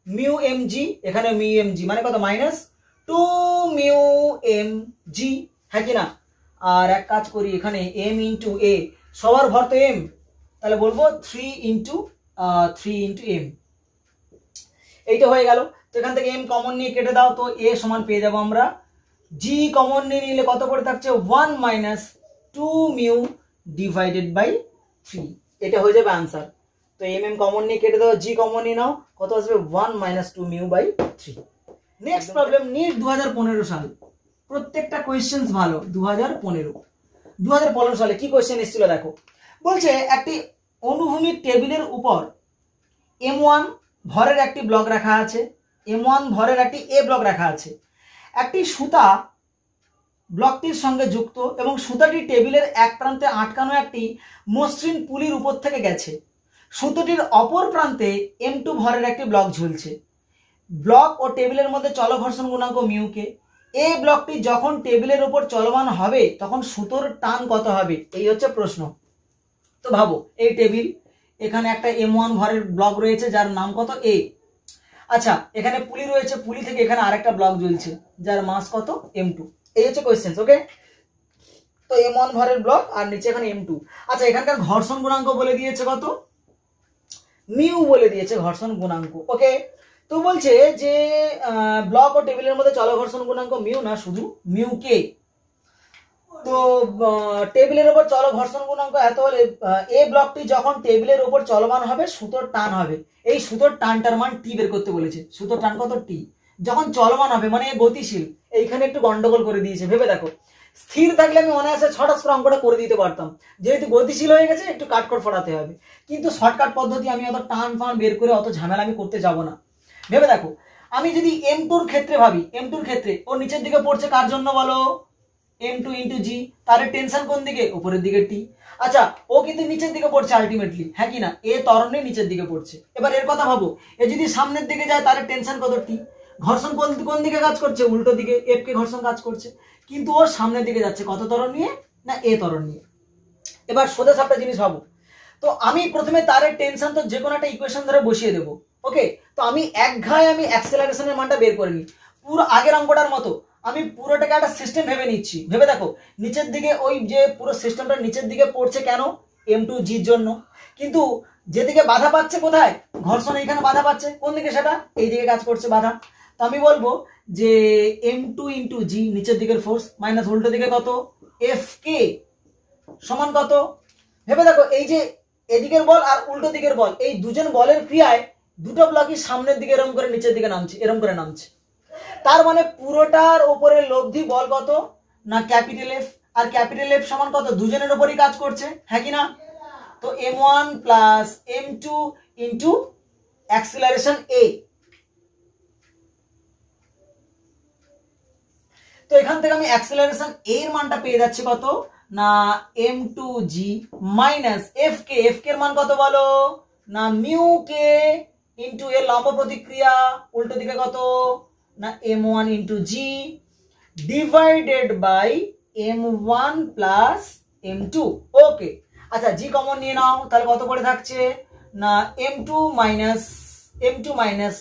মিউ mg, এখানে মিউ mg মানে কত? মাইনাস 2 মিউ mg, হ্যাঁ কি না? আর এক কাজ করি, এখানে m ইন্টু এ, সবার ভর তো m, তাহলে বলবো 3 ইন্টু m, এইটা হয়ে গেল। তো এখান থেকে m কমন নিয়ে কেটে দাও, তো a সমান পেয়ে যাবো আমরা g কমন নিয়ে নিলে কত পড়ে থাকছে? 1 মাইনাস 2 মিউ ডিভাইডেড বাই 3, এটা হয়ে যাবে আনসার। তো m কমন নিয়ে কেটে দাও, g কমন নিয়ে নাও, কত আসবে? 1 minus 2 mu by 3। Next problem, NEET 2015 সাল, প্রত্যেকটা কোয়েশ্চেন্স ভালো। 2015 সালে কি কোয়েশ্চেন এসেছিল দেখো। বলছে একটি অনুভূমিক টেবিলের উপর M1 ভরের একটি ব্লক রাখা আছে, M1 ভরের একটি এ ব্লক রাখা আছে। একটি সুতা ব্লকটির সঙ্গে যুক্ত এবং সুতাটি টেবিলের এক প্রান্তে আটকানো একটি মসৃণ পুলির উপর থেকে গেছে। সুতোটির অপর প্রান্তে M2 ভরের একটি ব্লক ঝুলছে। ব্লক ও টেবিলের মধ্যে চলঘর্ষণ গুণাঙ্ক মিউকে। এই ব্লকটি যখন টেবিলের উপর চলমান হবে তখন সুতোর টান কত হবে? এই হচ্ছে প্রশ্ন। তো ভাবো এই টেবিল, এখানে একটা M1 ভরের ব্লক রয়েছে যার নাম কত? এ। আচ্ছা এখানে পুলি রয়েছে, পুলি থেকে এখানে আরেকটা ব্লক ঝুলছে যার মাস কত? M2। এই হচ্ছে কোয়েশ্চেন, ওকে? তো M1 ভরের ব্লক আর নিচে এখানে M2। আচ্ছা এখানকার ঘর্ষণ গুণাঙ্ক বলে দিয়েছে কত? মিউ বলে দিয়েছে ঘর্ষণ গুণাঙ্ক, ওকে? তো বলছে যে ব্লক ও টেবিলের মধ্যে চলঘর্ষণ গুণাঙ্ক মিউ না, শুধু মিউ কে। তো টেবিলের উপর চলঘর্ষণ গুণাঙ্ক এত হলে এ ব্লকটি যখন টেবিলের উপর চলমান হবে সুতোর টান হবে, এই সুতোর টানটার মান টি বের করতে বলেছে। সুতোর টান কত? টি। যখন চলমান হবে মানে গতিশীল, এইখানে একটু গন্ডগোল করে দিয়েছে, ভেবে দেখো। স্থির থাকলে আমি অনায়াসে ছটাস করে অঙ্কটা করে দিতে পারতাম, যেহেতু গতিশীল হয়ে গেছে একটু কাটকট ফোটাতে হবে। কিন্তু শর্টকাট পদ্ধতি আমি অত টান ফান বের করে অত ঝামেলা আমি করতে যাব না। ভেবে দেখো, আমি যদি M2 ক্ষেত্রে ভাবি, M2 ক্ষেত্রে ও নিচের দিকে পড়ছে কার জন্য বলো? M2 ইন্টু জি, তার টেনশন কোন দিকে? উপরের দিকে টি। আচ্ছা ও কিন্তু নিচের দিকে পড়ছে আলটিমেটলি, হ্যাঁ কি না? এ ত্বরণে নিচের দিকে পড়ছে। এবার এর কথা ভাবো, এ যদি সামনের দিকে যায় তার টেনশন কত? টি। ঘর্ষণ কোন দিকে কাজ করছে, উল্টো দিকে, এফ কে ঘর্ষণ কাজ করছে, কিন্তু ও সামনের দিকে যাচ্ছে কত ত্বরণ নিয়ে, না এ ত্বরণ নিয়ে। এবার সোজা সাপটা জিনিস ভাবো, তো আমি প্রথমে তারের টেনশন তো যে কোনো একটা ইকুয়েশন ধরে বসিয়ে দেবো, ওকে। তো আমি এক ঘায়ে আমি অ্যাক্সেলারেশনের মানটা বের করে নিই, পুরো আগের অঙ্কটার মতো আমি পুরোটাকে একটা সিস্টেম ভেবে নিচ্ছি। ভেবে দেখো নিচের দিকে ওই যে পুরো সিস্টেমটা নিচের দিকে পড়ছে কেন, m2g এর জন্য, কিন্তু যেদিকে বাধা পাচ্ছে কোথায়, ঘর্ষণ এইখানে বাধা পাচ্ছে, কোন দিকে, সেটা এই দিকে কাজ করছে বাধা। তো আমি বলবো যে m2 ইন্টু জি নিচের দিকের ফোর্স মাইনাস উল্টো দিকে কত fk সমান কত। ভেবে দেখো এই যে এদিকের বল আর উল্টো দিকের বল, এই দুজন বলের ক্রিয়ায় দুটো ব্লকই সামনের দিকে এরকম করে নিচের দিকে নামছে, এরকম করে নামছে। তার মানে পুরোটার উপরে লব্ধি বল কত, না ক্যাপিটাল এফ, আর ক্যাপিটাল এফ সমান কত, দুজনের উপরই কাজ করছে, হ্যাঁ কি না। তো m1 plus m2 into acceleration a। তো এখান থেকে আমি অ্যাক্সিলারেশন a এর মানটা পেয়ে যাচ্ছি কত, না m2g মাইনাস fk, fk এর মান কত বলো, না মিউ কে ইন্টু এর লম্ব প্রতিক্রিয়া উল্টো দিকে কত, না m1 into G divided by m1 plus m2, okay. আচ্ছা জি কমন নিয়ে নাও, তাহলে কত পড়ে থাকছে, না m2 minus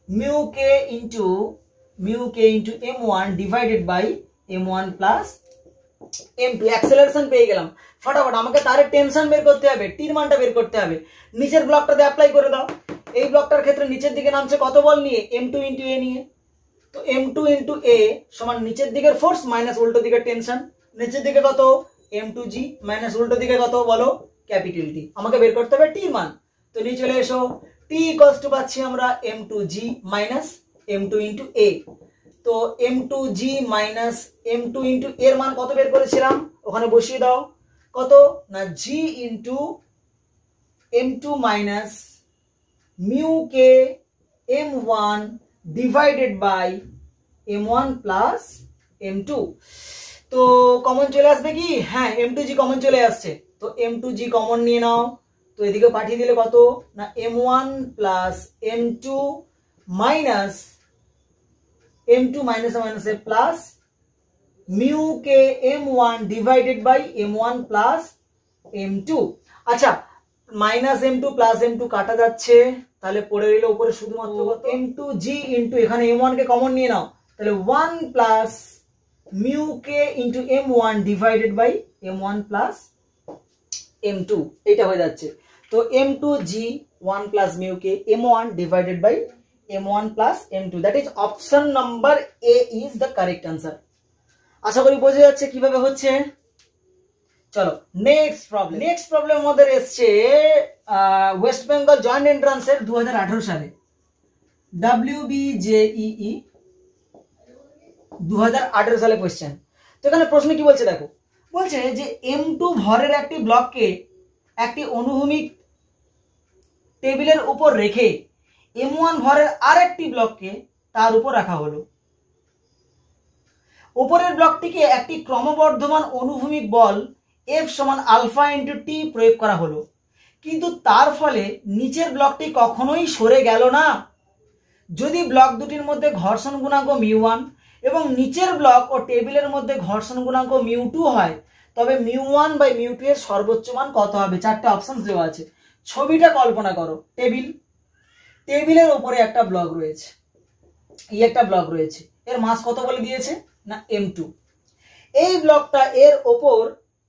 mu K into m1 divided by m1 plus m2, acceleration পেয়ে গেলাম। ফটাফট আমাকে তারের টেনশন বের করতে হবে, টির মানটা বের করতে হবে। নিচের ব্লকটাতে অ্যাপ্লাই করে দাও, এই ব্লকটার ক্ষেত্রে নিচের দিকে নামছে কত বল নিয়ে, m2 ইন্টু a নিয়ে। তো m2 ইন্টু a সমান নিচের দিকের ফোর্স মাইনাস উল্টো দিকের টেনশন, নিচের দিকে কত m2g মাইনাস উল্টো দিকে কত বলো ক্যাপিটাল টি, আমাকে বের করতে হবে টির মান। তো নিয়ে চলে এসো, টি ইকুয়ালস টু পাচ্ছি আমরা m2g minus m2 into a। তো m2g মাইনাস m2 ইন্টু এর মান কত বের করেছিলাম, ওখানে বসিয়ে দাও, কত না g into m2 minus mu K m1 divided by m1 plus m2। তো কমন চলে আসবে কি, হ্যাঁ m2g কমন চলে আসছে, তো m2g কমন নিয়ে নাও। তো এদিকে পাঠিয়ে দিলে কত, না m1 plus m2 minus m2 minus minus plus mu K m1 divided by m1 plus m2। আচ্ছা মাইনাস m2 প্লাস m2 কাটা যাচ্ছে, তাহলে পড়ে রইল উপরে শুধুমাত্র m2g ইন্টু এখানে m1 কে কমন নিয়ে নাও, তাহলে 1 plus mu K into m1 divided by m1 plus m2, এটা হয়ে যাচ্ছে। তো m2g 1 plus mu K m1 divided by m1 plus m2, that is option number A is the correct answer. আশা করি বোঝা যাচ্ছে কিভাবে হচ্ছে। চলো নেক্সট প্রবলেম আমাদের এসছে ওয়েস্ট বেঙ্গল জয়েন্ট এন্ট্রান্সের 2018 সালে WBJEE 2018 সালে কোশ্চেন। তো এখানে প্রশ্ন কি বলছে দেখো, বলছে যে m2 ভরের একটি ব্লককে একটি অনুভূমিক টেবিলের উপর রেখে m1 ভরের আরেকটি ব্লককে তার উপর রাখা হলো। উপরের ব্লকটিকে একটি ক্রমবর্ধমান অনুভূমিক বল F সমান আলফা ইন্টু টি প্রয়োগ করা হলো, কিন্তু তার ফলে নিচের ব্লকটি কখনোই সরে গেল না। যদি ব্লক দুটির মধ্যে ঘর্ষণ গুণাঙ্ক μ1 এবং নিচের ব্লক ও টেবিলের মধ্যে ঘর্ষণ গুণাঙ্ক μ2 হয়, তবে μ1 বাই μ2 এর সর্বোচ্চ মান কত হবে। চারটে অপশন দেওয়া আছে, ছবিটা কল্পনা করো, টেবিলের উপরে একটা ব্লক রয়েছে, এই একটা ব্লক রয়েছে, এর মাস কত বলে দিয়েছে, না m2। এই ব্লকটা এর ওপর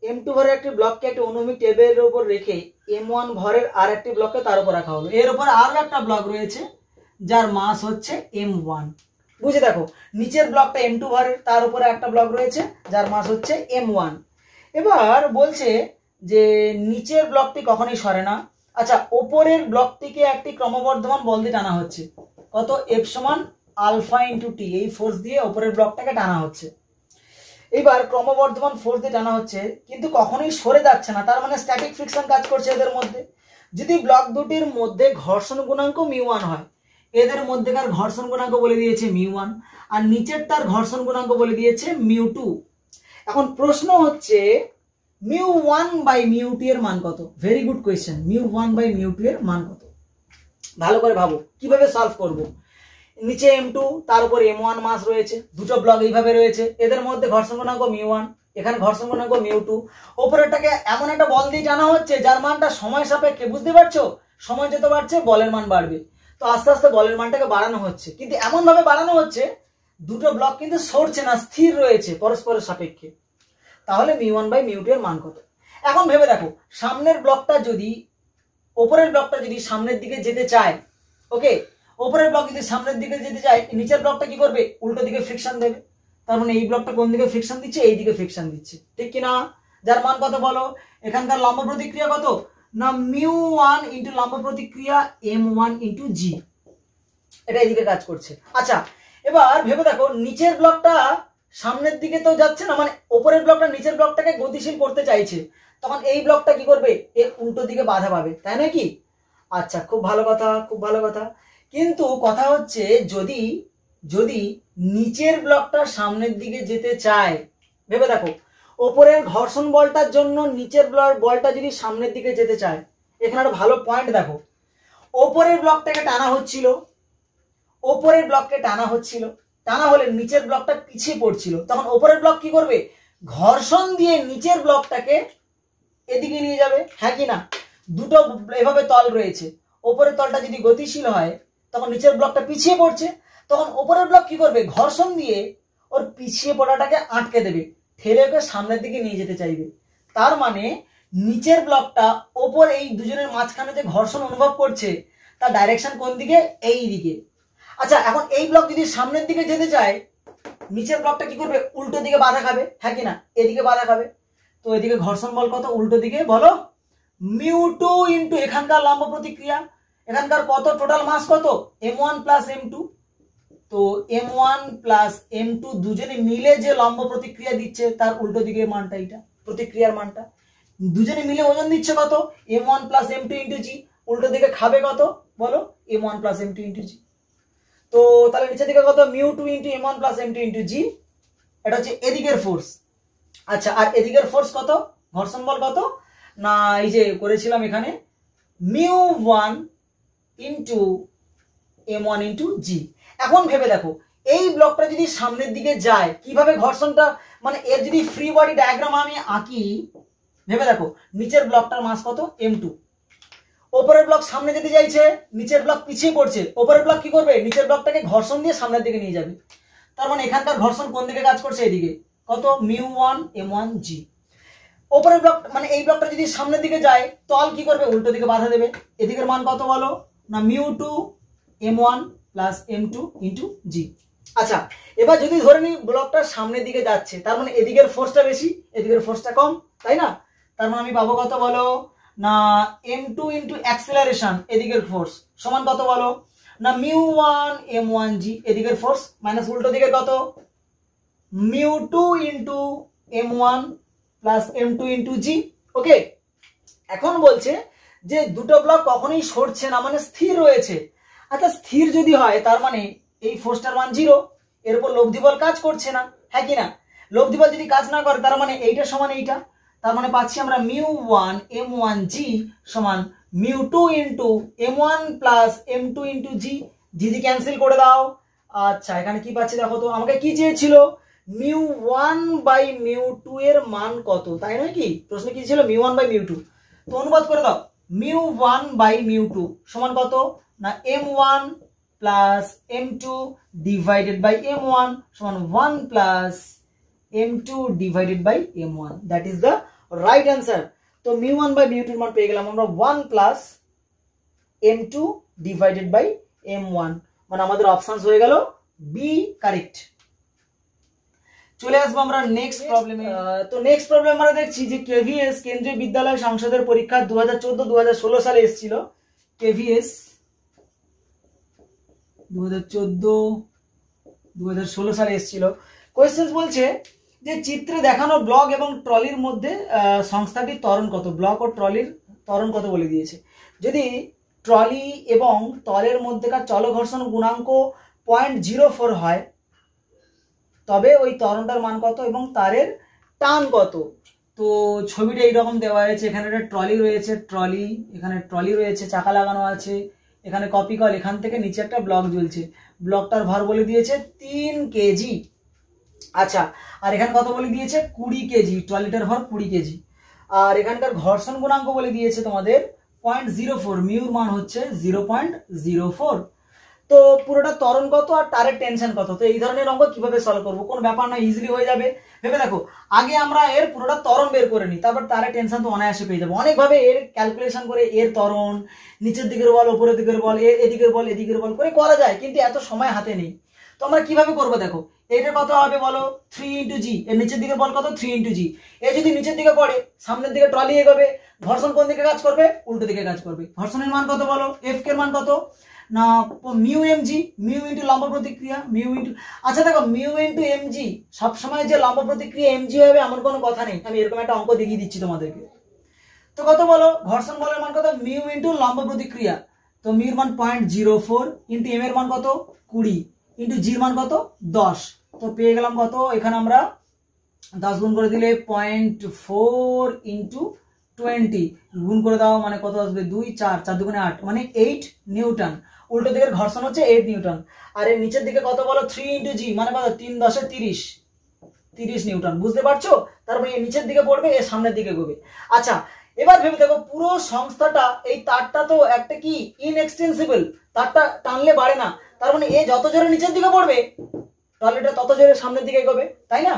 m2 ভরের একটি ব্লককে একটি অনুভূমিক টেবিলের উপর রেখে m1 ভরের আর একটি ব্লককে তার উপর রাখা হলো। এর উপর আরো একটা ব্লক রয়েছে যার মাস হচ্ছে m1। বুঝে দেখো, নিচের ব্লকটা m2 ভরের, তার উপরে একটা ব্লক রয়েছে যার মাস হচ্ছে m1। এবার বলছে যে নিচের ব্লকটি কখনোই সরে না। আচ্ছা, ওপরের ব্লকটিকে একটি ক্রমবর্ধমান বল দিয়ে টানা হচ্ছে, কত F সমান আলফা ইন্টু টি, এই ফোর্স দিয়ে ওপরের ব্লকটাকে টানা হচ্ছে। এবার ক্রমবর্ধমান ফোর্স দিয়ে টানা হচ্ছে কিন্তু কখনোই সরে যাচ্ছে না, তার মানে স্ট্যাটিক ফ্রিকশন কাজ করছে এদের মধ্যে। যদি ব্লক দুটির মধ্যে ঘর্ষণ গুণাঙ্ক μ1 হয়, এদের মধ্যেকার ঘর্ষণ গুণাঙ্ক বলে দিয়েছে μ1 আর নিচেরটার ঘর্ষণ গুণাঙ্ক বলে দিয়েছে μ2। এখন প্রশ্ন হচ্ছে μ1 বাই μ2 এর মান কত। ভেরি গুড কোয়েশ্চেন, μ1 বাই μ2 এর মান কত, ভালো করে ভাবো কিভাবে সলভ করব। নিচে M2, তার উপর M1 মাস রয়েছে, দুটো ব্লক এইভাবে রয়েছে, এদের মধ্যে ঘর্ষণ গুণাঙ্ক μ1, এখানে ঘর্ষণ গুণাঙ্ক μ2। ওপরেরটাকে এমন একটা বল দিয়ে টানা হচ্ছে যার মানটা সময় সাপেক্ষে, বুঝতে পারছো, সময় যত বাড়ছে বলের মান বাড়বে, তো আস্তে আস্তে বলের মানটাকে বাড়ানো হচ্ছে, কিন্তু এমন ভাবে বাড়ানো হচ্ছে দুটো ব্লক কিন্তু সরছে না, স্থির রয়েছে পরস্পরের সাপেক্ষে। তাহলে μ1 বাই μ2 এর মান কত? এখন ভেবে দেখো, সামনের ব্লকটা যদি, ওপরের ব্লকটা যদি সামনের দিকে যেতে চায়, ওকে, ওপরের ব্লক যদি সামনের দিকে যেতে চায়, নিচের ব্লকটা কি করবে? উল্টো দিকে ফ্রিকশন দেবে। তার মানে এই ব্লকটা কোন দিকে ফ্রিকশন দিচ্ছে? এই দিকে ফ্রিকশন দিচ্ছে, ঠিক কি না? যার মান কত বলো? এখানকার লম্ব প্রতিক্রিয়া কত না μ1 ইন্টু লম্ব প্রতিক্রিয়া m1 ইন্টু জি, এটা এইদিকে কাজ করছে। আচ্ছা, এবার ভেবে দেখো, নিচের ব্লকটা সামনের দিকে তো যাচ্ছে না, মানে ওপরের ব্লকটা নিচের ব্লকটাকে গতিশীল করতে চাইছে, তখন এই ব্লকটা কি করবে? এর উল্টো দিকে বাধা পাবে, তাই না কি? আচ্ছা, খুব ভালো কথা, খুব ভালো কথা। কিন্তু কথা হচ্ছে, যদি যদি নিচের ব্লকটা সামনের দিকে যেতে চায়, ভেবে দেখো, ওপরের ঘর্ষণ বলটার জন্য নিচের বলটা যদি সামনের দিকে যেতে চায়, এখানে একটা ভালো পয়েন্ট দেখো, ওপরের ব্লকটাকে টানা হচ্ছিল, ওপরের ব্লককে টানা হচ্ছিল, টানা হলে নিচের ব্লকটা পিছিয়ে পড়ছিল, তখন ওপরের ব্লক কি করবে? ঘর্ষণ দিয়ে নিচের ব্লকটাকে এদিকে নিয়ে যাবে, হ্যাঁ কি না? দুটো এভাবে তল রয়েছে, ওপরের তলটা যদি গতিশীল হয় তখন নিচের ব্লকটা পিছিয়ে পড়ছে, তখন ওপরের ব্লক কি করবে? ঘর্ষণ দিয়ে ওর পিছিয়ে পড়াটাকে আটকে দেবে, ঠেলে ওকে সামনের দিকে নিয়ে যেতে চাইবে। তার মানে নিচের ব্লকটা ওপর এই দুজনের মাঝখানে যে ঘর্ষণ অনুভব করছে, তার ডাইরেকশন কোন দিকে? এই দিকে। আচ্ছা, এখন এই ব্লক যদি সামনের দিকে যেতে চায়, নিচের ব্লকটা কি করবে? উল্টো দিকে বাধা খাবে, হ্যাঁ কি না? এদিকে বাধা খাবে, তো এদিকে ঘর্ষণ বল কত? উল্টো দিকে বলো μ2 ইন্টু এখানকার লম্ব প্রতিক্রিয়া, এখানকার কত টোটাল মাস কত? m1 প্লাস m2, তো m1 প্লাস m2 দুজনে মিলে যে লম্ব প্রতিক্রিয়া দিচ্ছে তার উল্টো দিকে মানটা, এটা প্রতিক্রিয়ার মানটা, দুজনে মিলে ওজন দিচ্ছে কত? m1 প্লাস m2 ইন্টু জি, উল্টো দিকে খাবে কত বলো? m1 প্লাস m2 ইন্টু জি। তো তাহলে নিচের দিকে কত? μ2 into m1 plus m2 into জি, এটা হচ্ছে এদিকের ফোর্স। আচ্ছা, আর এদিকের ফোর্স কত? ঘর্ষণ বল কত না, এই যে করেছিলাম এখানে, μ1 ইন্টু m1 ইন্টু জি। এখন ভেবে দেখো, এই ব্লকটা যদি সামনের দিকে যায়, কিভাবে ঘর্ষণটা, মানে এর যদি ফ্রি বডি ডায়াগ্রাম আমি আঁকি, ভেবে দেখো, নিচের ব্লকটার মাস কত? m2, ওপরের ব্লক সামনে যেতে চাইছে, নিচের ব্লক পিছিয়ে পড়ছে, ওপরের ব্লক কি করবে? নিচের ব্লকটাকে ঘর্ষণ দিয়ে সামনের দিকে নিয়ে যাবে, তার মানে এখানকার ঘর্ষণ কোন দিকে কাজ করছে? এদিকে, কত? μ1 m1 জি। ওপরের ব্লক মানে এই ব্লকটা যদি সামনের দিকে যায়, তল কি করবে? উল্টো দিকে বাধা দেবে, এদিকের মান কত বলো না μ2 m1 প্লাস m2 ইন্টু জি। আচ্ছা, এবার যদি ধরে নিই ব্লকটা সামনের দিকে যাচ্ছে, তার মানে এদিকের ফোর্সটা বেশি, এদিকের ফোর্সটা কম, তাই না? তার মানে আমি পাবো কত বলো না m2 ইন্টু অ্যাক্সেলারেশন, এদিকের ফোর্স সমান কত বলো না μ1 m1 জি, এদিকের ফোর্স মাইনাস উল্টো দিকের কত? μ2 into m1 plus m2 into G. Okay, এখন বলছে যে দুটো ব্লক কখনোই সরছে না, মানে স্থির রয়েছে। আচ্ছা, স্থির যদি হয় তার মানে এই ফোর্সটার মান 0, এর উপর লব্ধি বল কাজ করছে না, হ্যাঁ কি না? লব্ধি বল যদি কাজ না করে, তার মানে এইটা সমান এইটা, তার মানে পাচ্ছি আমরা μ1 m1 জি সমান μ2 into m1 plus m2 into G. G cancel করে দাও। আচ্ছা, এখানে কি পাচ্ছি দেখো তো, আমাকে কি চেয়েছিল? μ1 বাই μ2 এর মান কত, তাই নয় কি? প্রশ্ন কি ছিল? μ1 বাই μ2, তো অনুবাদ করে দাও, μ1 বাই μ2 সমান কত না m1 plus m2 divided by m1 সমান 1 plus m2 divided by m1, that is the right answer. তো μ1 বাই μ2 এর মান পেয়ে গেলাম আমরা 1 plus m2 divided by m1, মানে আমাদের অপশনস হয়ে গেল বি কারেক্ট। চলে আসবো আমরা নেক্সট প্রবলেমে। তো নেক্সট প্রবলেম আমরা দেখছি যে কেভিএস কেন্দ্রীয় বিদ্যালয় সংসদের পরীক্ষা 2014-2016 সালে এসেছিল। কেভিএস 2014-2016 সালে এসেছিল। কোয়েশ্চেন বলছে যে চিত্রে দেখানো ব্লক এবং ট্রলির মধ্যে সংস্থাটির ত্বরণ কত, ব্লক ও ট্রলির ত্বরণ কত বলে দিয়েছে। যদি ট্রলি এবং তলের মধ্যেকার চলঘর্ষণ গুণাঙ্ক 0.04 হয়, তবে ওই ত্বরণটার মান কত এবং তারের টান কত। তো ছবিটা এইরকম দেওয়া হয়েছে, এখানে একটা ট্রলি রয়েছে, ট্রলি, এখানে ট্রলি রয়েছে, চাকা লাগানো আছে, এখানে কপি কল, এখান থেকে নিচে একটা ব্লক ঝুলছে, ব্লকটার ভর বলে দিয়েছে 3 কেজি। আচ্ছা, আর এখানে কত বলে দিয়েছে 20 কেজি, টয়লেটের ভর 20 কেজি। আর এখানকার ঘর্ষণ গুণাঙ্ক বলে দিয়েছে তোমাদের 0.04, মিউর মান হচ্ছে 0.04। তো পুরোটা ত্বরণ কত আর তারের টেনশন কত, তো এই ধরনের অঙ্ক কিভাবে সলভ করবো, কোনো ব্যাপার না, ইজিলি হয়ে যাবে। ভেবে দেখো, আগে আমরা এর পুরোটা ত্বরণ বের করে নিই, তারপর তারের টেনশন তো অনায়াসে পেয়ে যাবো। অনেকভাবে এর ক্যালকুলেশন করে এর ত্বরণ, নিচের দিকের বল, উপরের দিকের বল, এদিকের বল এদিকের বল করে করা যায়, কিন্তু এত সময় হাতে নেই। তো আমরা কিভাবে করবো দেখো, এটার কত হবে বলো 3 ইন্টু জি, এর নিচের দিকের বল কত 3 ইন্টু জি। এ যদি নিচের দিকে পড়ে, সামনের দিকে ট্রলি এগোবে, ঘর্ষণ কোন দিকে কাজ করবে, উল্টো দিকে কাজ করবে। ঘর্ষণের মান কত বলো, এফ এর মান কত না mu M G, mu into লম্ব প্রতিক্রিয়া, মিউ ইন্টু, আচ্ছা দেখো মিউ ইন্টু এম জি, সবসময় যে লম্ব প্রতিক্রিয়া এম জি হবে এমন কোনো কথা নেই, আমি এরকম একটা অঙ্ক দেখিয়ে দিচ্ছি তোমাদেরকে। তো কত বলো, ঘর্ষণ বলের মান কত, মিউ ইন্টু লম্ব প্রতিক্রিয়া, তো মিউর মান 0.04 ইন্টু এম এর মান কত 20 ইন্টু জির মান কত 10। তো পেয়ে গেলাম কত, এখানে আমরা 10 গুণ করে দিলে 0.4 ইন্টু 20 গুণ করে দাও, মানে কত আসবে 2 4 4 দুগুণে 8, মানে 8 নিউটন। উল্টো দিকের ঘর্ষণ হচ্ছে 8 নিউটন। আর এর নিচের দিকে কত বলো 3 ইন্টু জি, মানে কত 3 10 30 নিউটন, বুঝতে পারছো? তারপরে এর নিচের দিকে পড়বে, এর সামনের দিকে গবে। আচ্ছা, এবার ভেবে দেখো পুরো সংস্থাটা, এই তারটা তো একটা কি ইনএক্সটেন্সিবল, তারটা টানলে বাড়ে না, তার মানে এ যত জোরে নিচের দিকে পড়বে টয়লেটটা তত জোরে সামনের দিকে এগোবে, তাই না?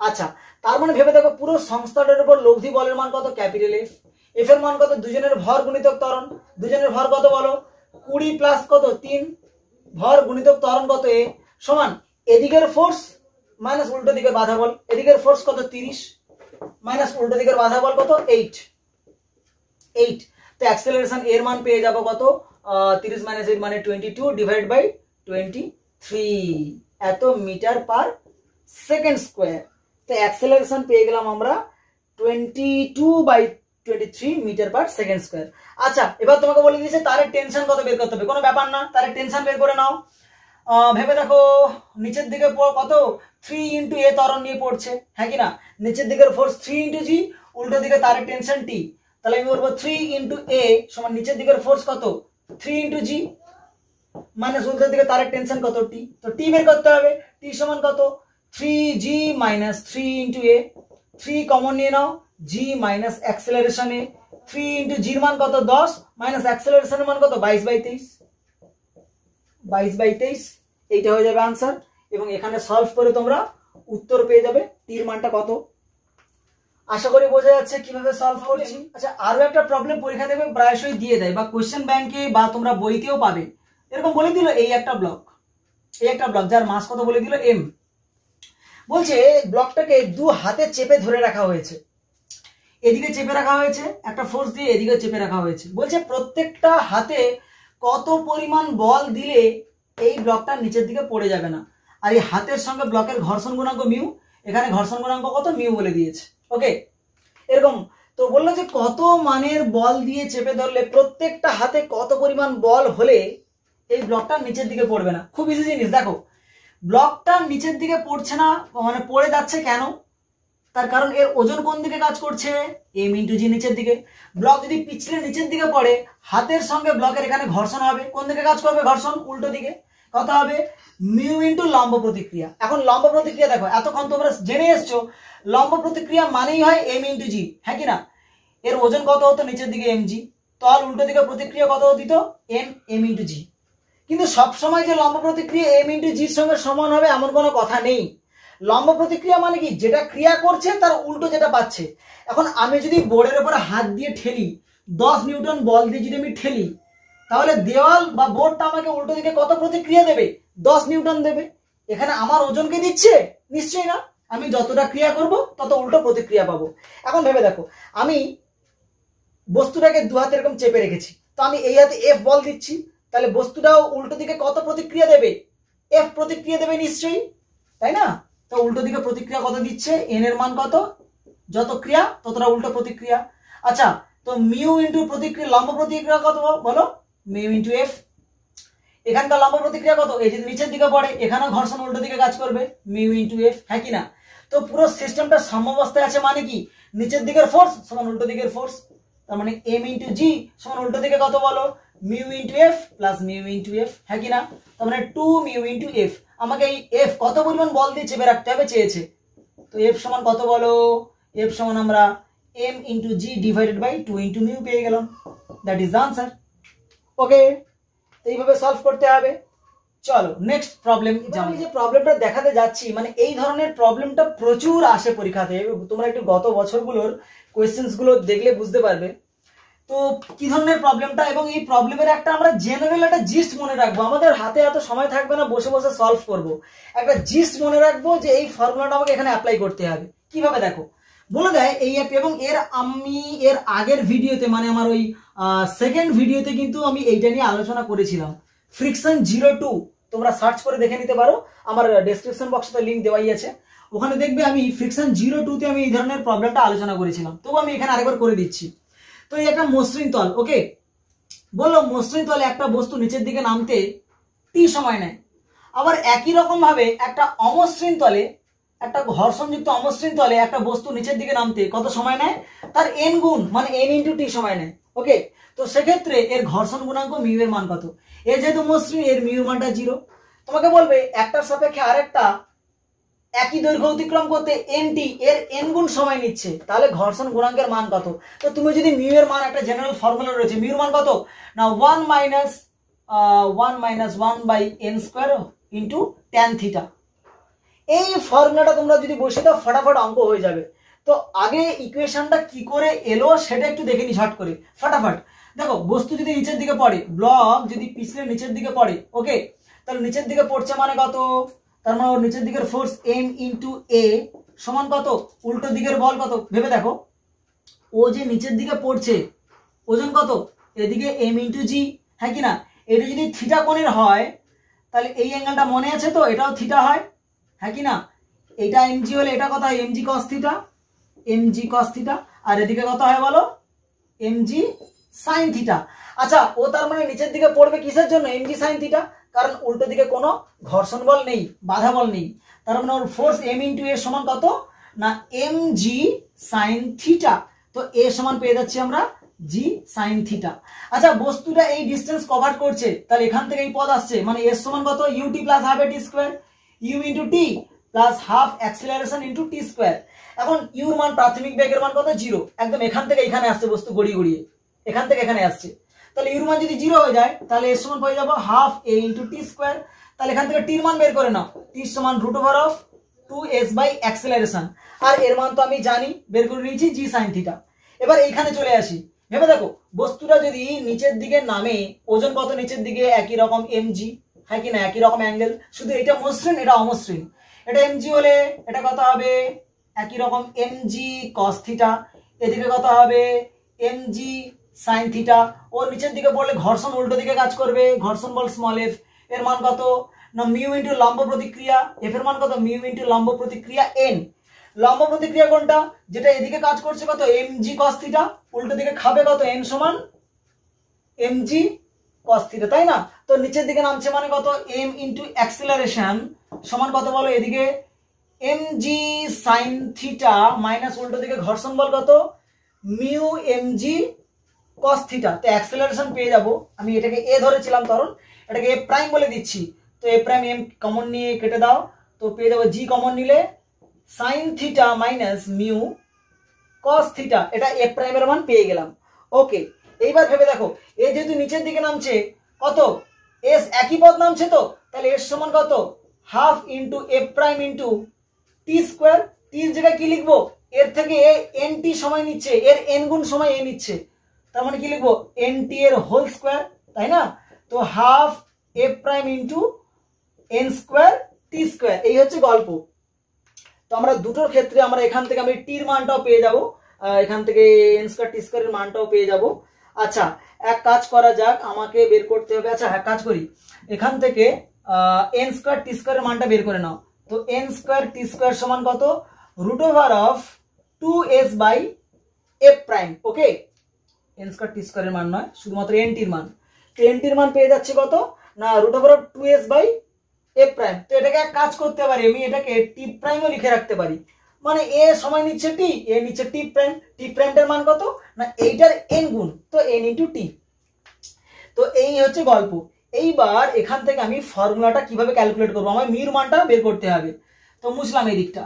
আচ্ছা, তার মানে ভেবে দেখো পুরো সংস্থাটার উপর লব্ধি বলের মান কত, ক্যাপিটাল এফ। এফ এর মান কত, দুজনের ভর গুণিতক ত্বরণ, দুজনের ভর কত বলো 20 প্লাস কত 3, ভর গুণিতক ত্বরণ কত এ, সমান এদিকের ফোর্স মাইনাস উল্টো দিকের বাধা বল, এদিকের ফোর্স কত 30 মাইনাস উল্টো দিকের বাধা বল কত 8। তো অ্যাক্সেলারেশন এর মান পেয়ে যাবো কত 30 মাইনাস 8 মানে 22 ডিভাইড বাই 23 এত মিটার পার সেকেন্ড স্কোয়ার। তো অ্যাক্সেলারেশন পেয়ে গেলাম আমরা 22/23 মিটার পার সেকেন্ড স্কোয়ার। আচ্ছা, এবার তোমাকে বলে দিয়েছে তারের টেনশন কত বের করতে হবে, কোনো ব্যাপার না, তারের টেনশন বের করে নাও। ভেবে দেখো নিচের দিকে কত 3 ইন্টু এ ত্বরণ নিয়ে পড়ছে, হ্যাঁ কি না, নিচের দিকের ফোর্স 3 ইন্টু জি, উল্টো দিকে তারের টেনশন টি, তাহলে আমি বলবো 3 ইন্টু এ সমান নিচের দিকের ফোর্স কত 3 ইন্টু জি মাইনাস উল্টো দিকে তারের টেনশন কত টি, তো টি বের করতে হবে, টি সমান কত 3g মাইনাস 3 ইন্টু এ, 3 কমন নিয়ে নাও, g মাইনাস অ্যাক্সেলারেশন এ, 3 ইন্টু জির মান কত 10 মাইনাস অ্যাক্সেলারেশনের মান কত 22/23, এইটা হয়ে যাবে আনসার। এবং এখানে সলভ করে তোমরা উত্তর পেয়ে যাবে টির মানটা কত। আশা করি বোঝা যাচ্ছে কিভাবে সলভ করছি। আচ্ছা, আরো একটা প্রবলেম পরীক্ষা দেবে প্রায়শই দিয়ে দেয়, বা কোশ্চেন ব্যাংকে বা তোমরা বইতেও পাবে, এরকম বলে দিল এই একটা ব্লক যার মাস কত বলে দিল এম, বলছে ব্লকটাকে দু হাতে চেপে ধরে রাখা হয়েছে, এদিকে চেপে রাখা হয়েছে একটা ফোর্স দিয়ে, এদিকে চেপে রাখা হয়েছে, বলছে প্রত্যেকটা হাতে কত পরিমাণ বল দিলে এই ব্লকটা নিচের দিকে পড়ে যাবে না। আর এই হাতের সঙ্গে ব্লকের ঘর্ষণ গুণাঙ্ক মিউ, এখানে ঘর্ষণ গুণাঙ্ক কত মিউ বলে দিয়েছে, ওকে এরকম। তো বললো যে কত মানের বল দিয়ে চেপে ধরলে প্রত্যেকটা হাতে কত পরিমাণ বল হলে এই ব্লকটা নিচের দিকে পড়বে না। খুব ইজি জিনিস, দেখো ব্লকটা নিচের দিকে পড়ছে না, মানে পড়ে যাচ্ছে কেন, তার কারণ এর ওজন কোন দিকে কাজ করছে, এম ইন্টু জি নিচের দিকে। ব্লক যদি পিছলে নিচের দিকে পড়ে, হাতের সঙ্গে ব্লকের এখানে ঘর্ষণ হবে, কোন দিকে কাজ করবে ঘর্ষণ, উল্টো দিকে, কত হবে মিউ ইন্টু লম্ব প্রতিক্রিয়া। এখন লম্ব প্রতিক্রিয়া দেখো, এতক্ষণ তোমরা জেনে এসছো লম্ব প্রতিক্রিয়া মানেই হয় এম ইন্টু জি, হ্যাঁ কি না, এর ওজন কত হতো নিচের দিকে এম জি, তল উল্টো দিকে প্রতিক্রিয়া কত দিত এম ইন্টু জি। কিন্তু সবসময় যে লম্ব প্রতিক্রিয়া এম ইন্টু জির সঙ্গে সমান হবে এমন কোনো কথা নেই। লম্ব প্রতিক্রিয়া মানে কি, যেটা ক্রিয়া করছে তার উল্টো যেটা পাচ্ছে। এখন আমি যদি বোর্ডের উপরে হাত দিয়ে ঠেলি, 10 নিউটন বল দিয়ে যদি আমি ঠেলি, তাহলে দেওয়াল বা বোর্ডটা আমাকে উল্টো দিকে কত প্রতিক্রিয়া দেবে, 10 নিউটন দেবে। এখানে আমার ওজনকে দিচ্ছে নিশ্চয়ই না, আমি যতটা ক্রিয়া করব তত উল্টো প্রতিক্রিয়া পাবো। এখন ভেবে দেখো, আমি বস্তুটাকে দু হাতে এরকম চেপে রেখেছি, তো আমি এই হাতে এফ বল দিচ্ছি, তাহলে বস্তুটাও উল্টো দিকে কত প্রতিক্রিয়া দেবে, এফ প্রতিক্রিয়া দেবে নিশ্চয়ই, তাই না? তো উল্টো দিকে প্রতিক্রিয়া কত দিচ্ছে, এন এর মান কত, যত ক্রিয়া ততটা উল্টো প্রতিক্রিয়া। আচ্ছা, তো মিউ ইন্টু প্রতিক্রিয়া লম্ব প্রতিক্রিয়া কত বলো, মিউ ইন্টু এফ। এখানকার লম্ব প্রতিক্রিয়া কত, এই যে নিচের দিকে পড়ে, এখানেও ঘর্ষণ উল্টো দিকে কাজ করবে, মিউ ইন্টু এফ, হ্যাঁ কি না। তো পুরো সিস্টেমটা সাম্যাবস্থায় আছে, মানে কি নিচের দিকের ফোর্স সমান উল্টো দিকের ফোর্স, তার মানে এম ইন্টু জি সমান উল্টো দিকে কত বলো mu into F plus mu into F, হ্যাঁ কি না? তার মানে 2 মিউ ইন্টু এফ। আমাকে এই এফ কত পরিমাণ বল দিয়ে চেপে রাখতে হবে চেয়েছে, তো এফ সমান কত বলো? এফ সমান আমরা M into G divided by 2 into mu পেয়ে গেলাম। That is the answer. Okay, এইভাবে সলভ করতে হবে। চলো নেক্সট প্রবলেম। আমি যে প্রবলেমটা দেখাতে যাচ্ছি, মানে এই ধরনের প্রবলেমটা প্রচুর আসে পরীক্ষাতে। তোমরা একটু গত বছরগুলোর কোয়েশ্চেন্স গুলো দেখলে বুঝতে পারবে তো কি ধরনের প্রবলেমটা, এবং এই প্রবলেমের একটা আমরা জেনারেল একটা জিস্ট মনে রাখবো। আমাদের হাতে এত সময় থাকবে না বসে বসে সলভ করব, একটা জিস্ট মনে রাখবো যে এই ফর্মুলাটা আমাকে এখানে অ্যাপ্লাই করতে হবে। কিভাবে দেখো, বলে দেয় এই অ্যাপ, এবং আমি এর আগের ভিডিওতে, মানে আমার ওই সেকেন্ড ভিডিওতে কিন্তু আমি এইটা নিয়ে আলোচনা করেছিলাম। ফ্রিকশন 02 তোমরা সার্চ করে দেখে নিতে পারো, আমার ডেসক্রিপশন বক্সে তো লিঙ্ক দেওয়াই আছে, ওখানে দেখবে আমি ফ্রিকশন 02 তে আমি এই ধরনের প্রবলেমটা আলোচনা করেছিলাম। তবু আমি এখানে আরেকবার করে দিচ্ছি। তো এই একটা মসৃণ তল, ওকে, বললো মসৃণ তলে একটা বস্তু নিচের দিকে নামতে টি সময় নেয়। আবার একই রকম ভাবে একটা অমসৃণ তলে, একটা ঘর্ষণযুক্ত অমসৃণ তলে একটা বস্তু নিচের দিকে নামতে কত সময় নেয়? তার এন গুণ, মানে এন ইন্টু টি সময় নেয়। ওকে, তো সেক্ষেত্রে এর ঘর্ষণ গুণাঙ্ক মিউ এর মান কত? এর যেহেতু মসৃণ, এর মিউ মানটা 0। তোমাকে বলবে একটার সাপেক্ষে আরেকটা একই দৈর্ঘ্য অতিক্রম করতে এনটি এর এন গুণ সময় নিচ্ছে, তাহলে ঘর্ষণ গুণাঙ্কের মান কত? তো তুমি যদি মিউ এর মান, একটা জেনারেল ফর্মুলা রয়েছে, মিউর মান কত না 1 minus 1 by N square into tan theta. এই ফর্মুলাটা তোমরা যদি বসে দাও ফটাফট অঙ্ক হয়ে যাবে। তো আগে ইকুয়েশনটা কি করে এলো সেটা একটু দেখে নি ঝট করে, ফটাফট দেখো। বস্তু যদি নিচের দিকে পড়ে, ব্লক যদি পিছলে নিচের দিকে পড়ে, ওকে, তাহলে নিচের দিকে পড়ছে মানে কত? তার মানে ওর নিচের দিকের ফোর্স এম ইন্টু এ সমান কত? উল্টো দিকের বল কত? ভেবে দেখো, ও যে নিচের দিকে পড়ছে, ওজন কত? এদিকে এম ইন্টু জি, হ্যাঁ কি না? এটা যদি থিটা কোণের হয়, তাহলে এই অ্যাঙ্গেলটা মনে আছে তো, এটাও থিটা হয়, হ্যাঁ কি না? এটা এমজি হলে এটা কত হয়? MG cos theta, MG cos theta. আর এদিকে কত হয় বলো? MG sine theta. আচ্ছা, ও তার মানে নিচের দিকে পড়বে কিসের জন্য? এমজি সাইন থিটা, কারণ উল্টো দিকে কোনো ঘর্ষণ বল নেই, বাধা বল নেই। তার মানে ওর ফোর্স এম ইন্টু এ সমান কত না এমজি সাইন থিটা। তো এ সমান পেয়ে যাচ্ছি আমরা জি সাইন থিটা। আচ্ছা, বস্তুটা এই ডিস্টেন্স কভার করছে, তাহলে এখান থেকে এই পদ আসছে, মানে এর সমান কত? UT plus half A T square, U into T plus half acceleration into T square. এখন ইউর মান, প্রাথমিক বেগের মান কত? 0। একদম এখান থেকে এখানে আসছে বস্তু গড়িয়ে গড়িয়ে, এখান থেকে এখানে আসছে। তাহলে ইউর মান যদি 0 হয়ে যায়, তাহলে এর সমান পেয়ে যাবো হাফ এ ইন্টু টি স্কোয়ার। তাহলে এখান থেকে টির মান বের করে নাও, টি সমান root over of 2s by acceleration. আর এর মান তো আমি জানি, বের করে নিয়েছি জি সাইন থিটা। এবার এইখানে চলে আসি, ভেবে দেখো, বস্তুটা যদি নিচের দিকে নামে, ওজন কত নিচের দিকে? একই রকম এমজি, হ্যাঁ কি না? একই রকম অ্যাঙ্গেল, শুধু এটা মসৃণ এটা অমসৃণ। এটা এমজি হলে এটা কত হবে? একই রকম এমজি কস থিটা। এদিকে কত হবে? MG sine theta. ওর নিচের দিকে পড়লে ঘর্ষণ উল্টো দিকে কাজ করবে, ঘর্ষণ বল স্মল এফ, এর মান কত না মিউ ইন্টু লম্ব প্রতিক্রিয়া, এফ এর মান কত? মিউ ইন্টু লম্ব প্রতিক্রিয়া এন। লম্ব প্রতিক্রিয়া কোনটা? যেটা এদিকে কাজ করছে কত? এমজি কস থিটা, উল্টো দিকে খাবে কত? এন সমান এমজি কস থিটা, তাই না? তো নিচের দিকে নামছে মানে কত? এম ইন্টু অ্যাক্সিলারেশন সমান কত বলো? এদিকে এমজি সাইন থিটা মাইনাস উল্টো দিকে ঘর্ষণ বল কত? Mu MG cos theta. তো অ্যাক্সিলারেশন পেয়ে যাব, আমি এটাকে এ ধরেছিলাম কারণ এটাকে এ প্রাইম বলে দিচ্ছি, তো এ প্রাইম এম কমন নিয়ে কেটে দাও, তো পেয়ে যাবো জি কমন নিলে sign theta minus mu cos theta. এটা এ প্রাইমের মান পেয়ে গেলাম। ওকে, এইবার ভেবে দেখো, এ যেহেতু নিচের দিকে নামছে কত? এস একই পদ নামছে, তো তাহলে এর সমান কত? হাফ ইন্টু এ প্রাইম ইন্টু টি স্কোয়ার। টির জায়গায় কি লিখবো? এর থেকে এ এন টি সময় নিচ্ছে, এর এন গুণ সময় এ নিচ্ছে, তার মানে কি লিখবো? এন টি এর হোল স্কোয়ার, তাই না? তো হাফ এ প্রাইম ইন্টু এন স্কোয়ার টি স্কোয়ার। এই হচ্ছে গল্প। তো আমরা দুটোর ক্ষেত্রে আমরা এখান থেকে আমি টির মানটাও পেয়ে যাব, এখান থেকে এন স্কোয়ার টি স্কোয়ারের মানটাও পেয়ে যাব। আচ্ছা, এক কাজ করা যাক, আমাকে বের করতে হবে। আচ্ছা, এক কাজ করি, এখান থেকে এন স্কোয়ার টি স্কোয়ারের মানটা বের করে নাও। তো এন স্কোয়ার টি স্কোয়ার সমান কত? Root over of 2s by F prime. Okay, N square T স্কোয়ারের মান নয়, শুধুমাত্র এন টির মান। তো এন টির মান পেয়ে যাচ্ছে কত না root over of 2s by F prime. তো এটাকে এক কাজ করতে পারি, আমি এটাকে টি প্রাইমও লিখে রাখতে পারি, মানে এ সময় নিচ্ছে টি, এ নিচ্ছে টি প্রাইম। টি প্রাইমটার মান কত না এইটার এন গুণ, তো এন ইন্টু টি। তো তো এই হচ্ছে গল্প। এইবার এখান থেকে আমি ফর্মুলাটা কিভাবে ক্যালকুলেট করবো, আমার মিউর মানটা বের করতে হবে। তো মুছলাম এই দিকটা,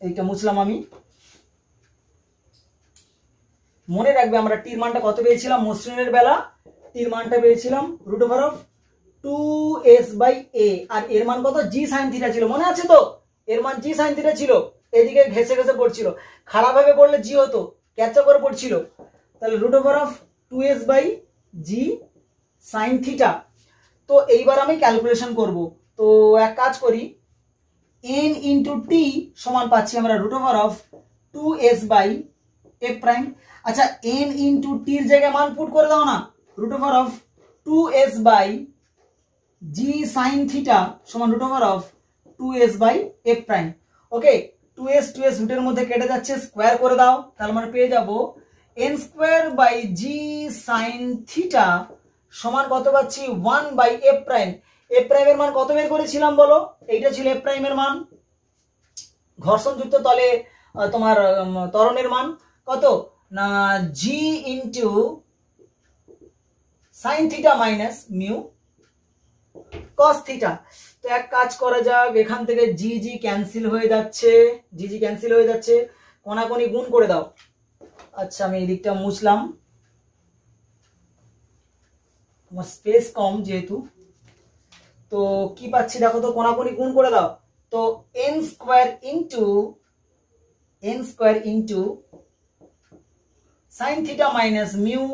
এইটা মুছলাম আমি। মনে রাখবে আমরা টির মানটা কত পেয়েছিলাম মসৃণের বেলা, টির মানটা পেয়েছিলাম √2s/a, আর এর মান কত g sin থিটা ছিল, মনে আছে তো? এর মান g sin থিটা ছিল, এদিকে ঘেসে ঘেসে পড়ছিল, খারাপ ভাবে পড়লে g হতো, ক্যাচা করে পড়ছিল। তাহলে √2s/g sin থিটা। তো এইবার আমি ক্যালকুলেশন করব। তো এক কাজ করি, n × t সমান পাচ্ছি আমরা √2s/f'। আচ্ছা, n × t এর জায়গায় মান পুট করে দাও না, √2s/g sin থিটা সমান √2s/f'। ওকে, 2s রুটের মধ্যে কেটে যাচ্ছে, স্কোয়ার করে দাও, তাহলে আমরা পেয়ে যাব n²/g sin থিটা সমান কত পাচ্ছি 1/f'। f' এর মান কত বের করেছিলাম বলো? এইটা ছিল f' এর মান। ঘর্ষণযুক্ত তলে তোমার ত্বরণের মান কত না g × sin theta minus mu cos theta. তো এক কাজ করা যাক, এখান থেকে জি ক্যান্সেল হয়ে যাচ্ছে, জি ক্যান্সেল হয়ে যাচ্ছে, কোনাকুনি গুণ করে দাও। আচ্ছা, আমি এই দিকটা মুছলাম, তোমার স্পেস কম যেহেতু। তো কি পাচ্ছি দেখো তো, কোনাকুনি গুণ করে দাও। তো n² × sin theta minus mu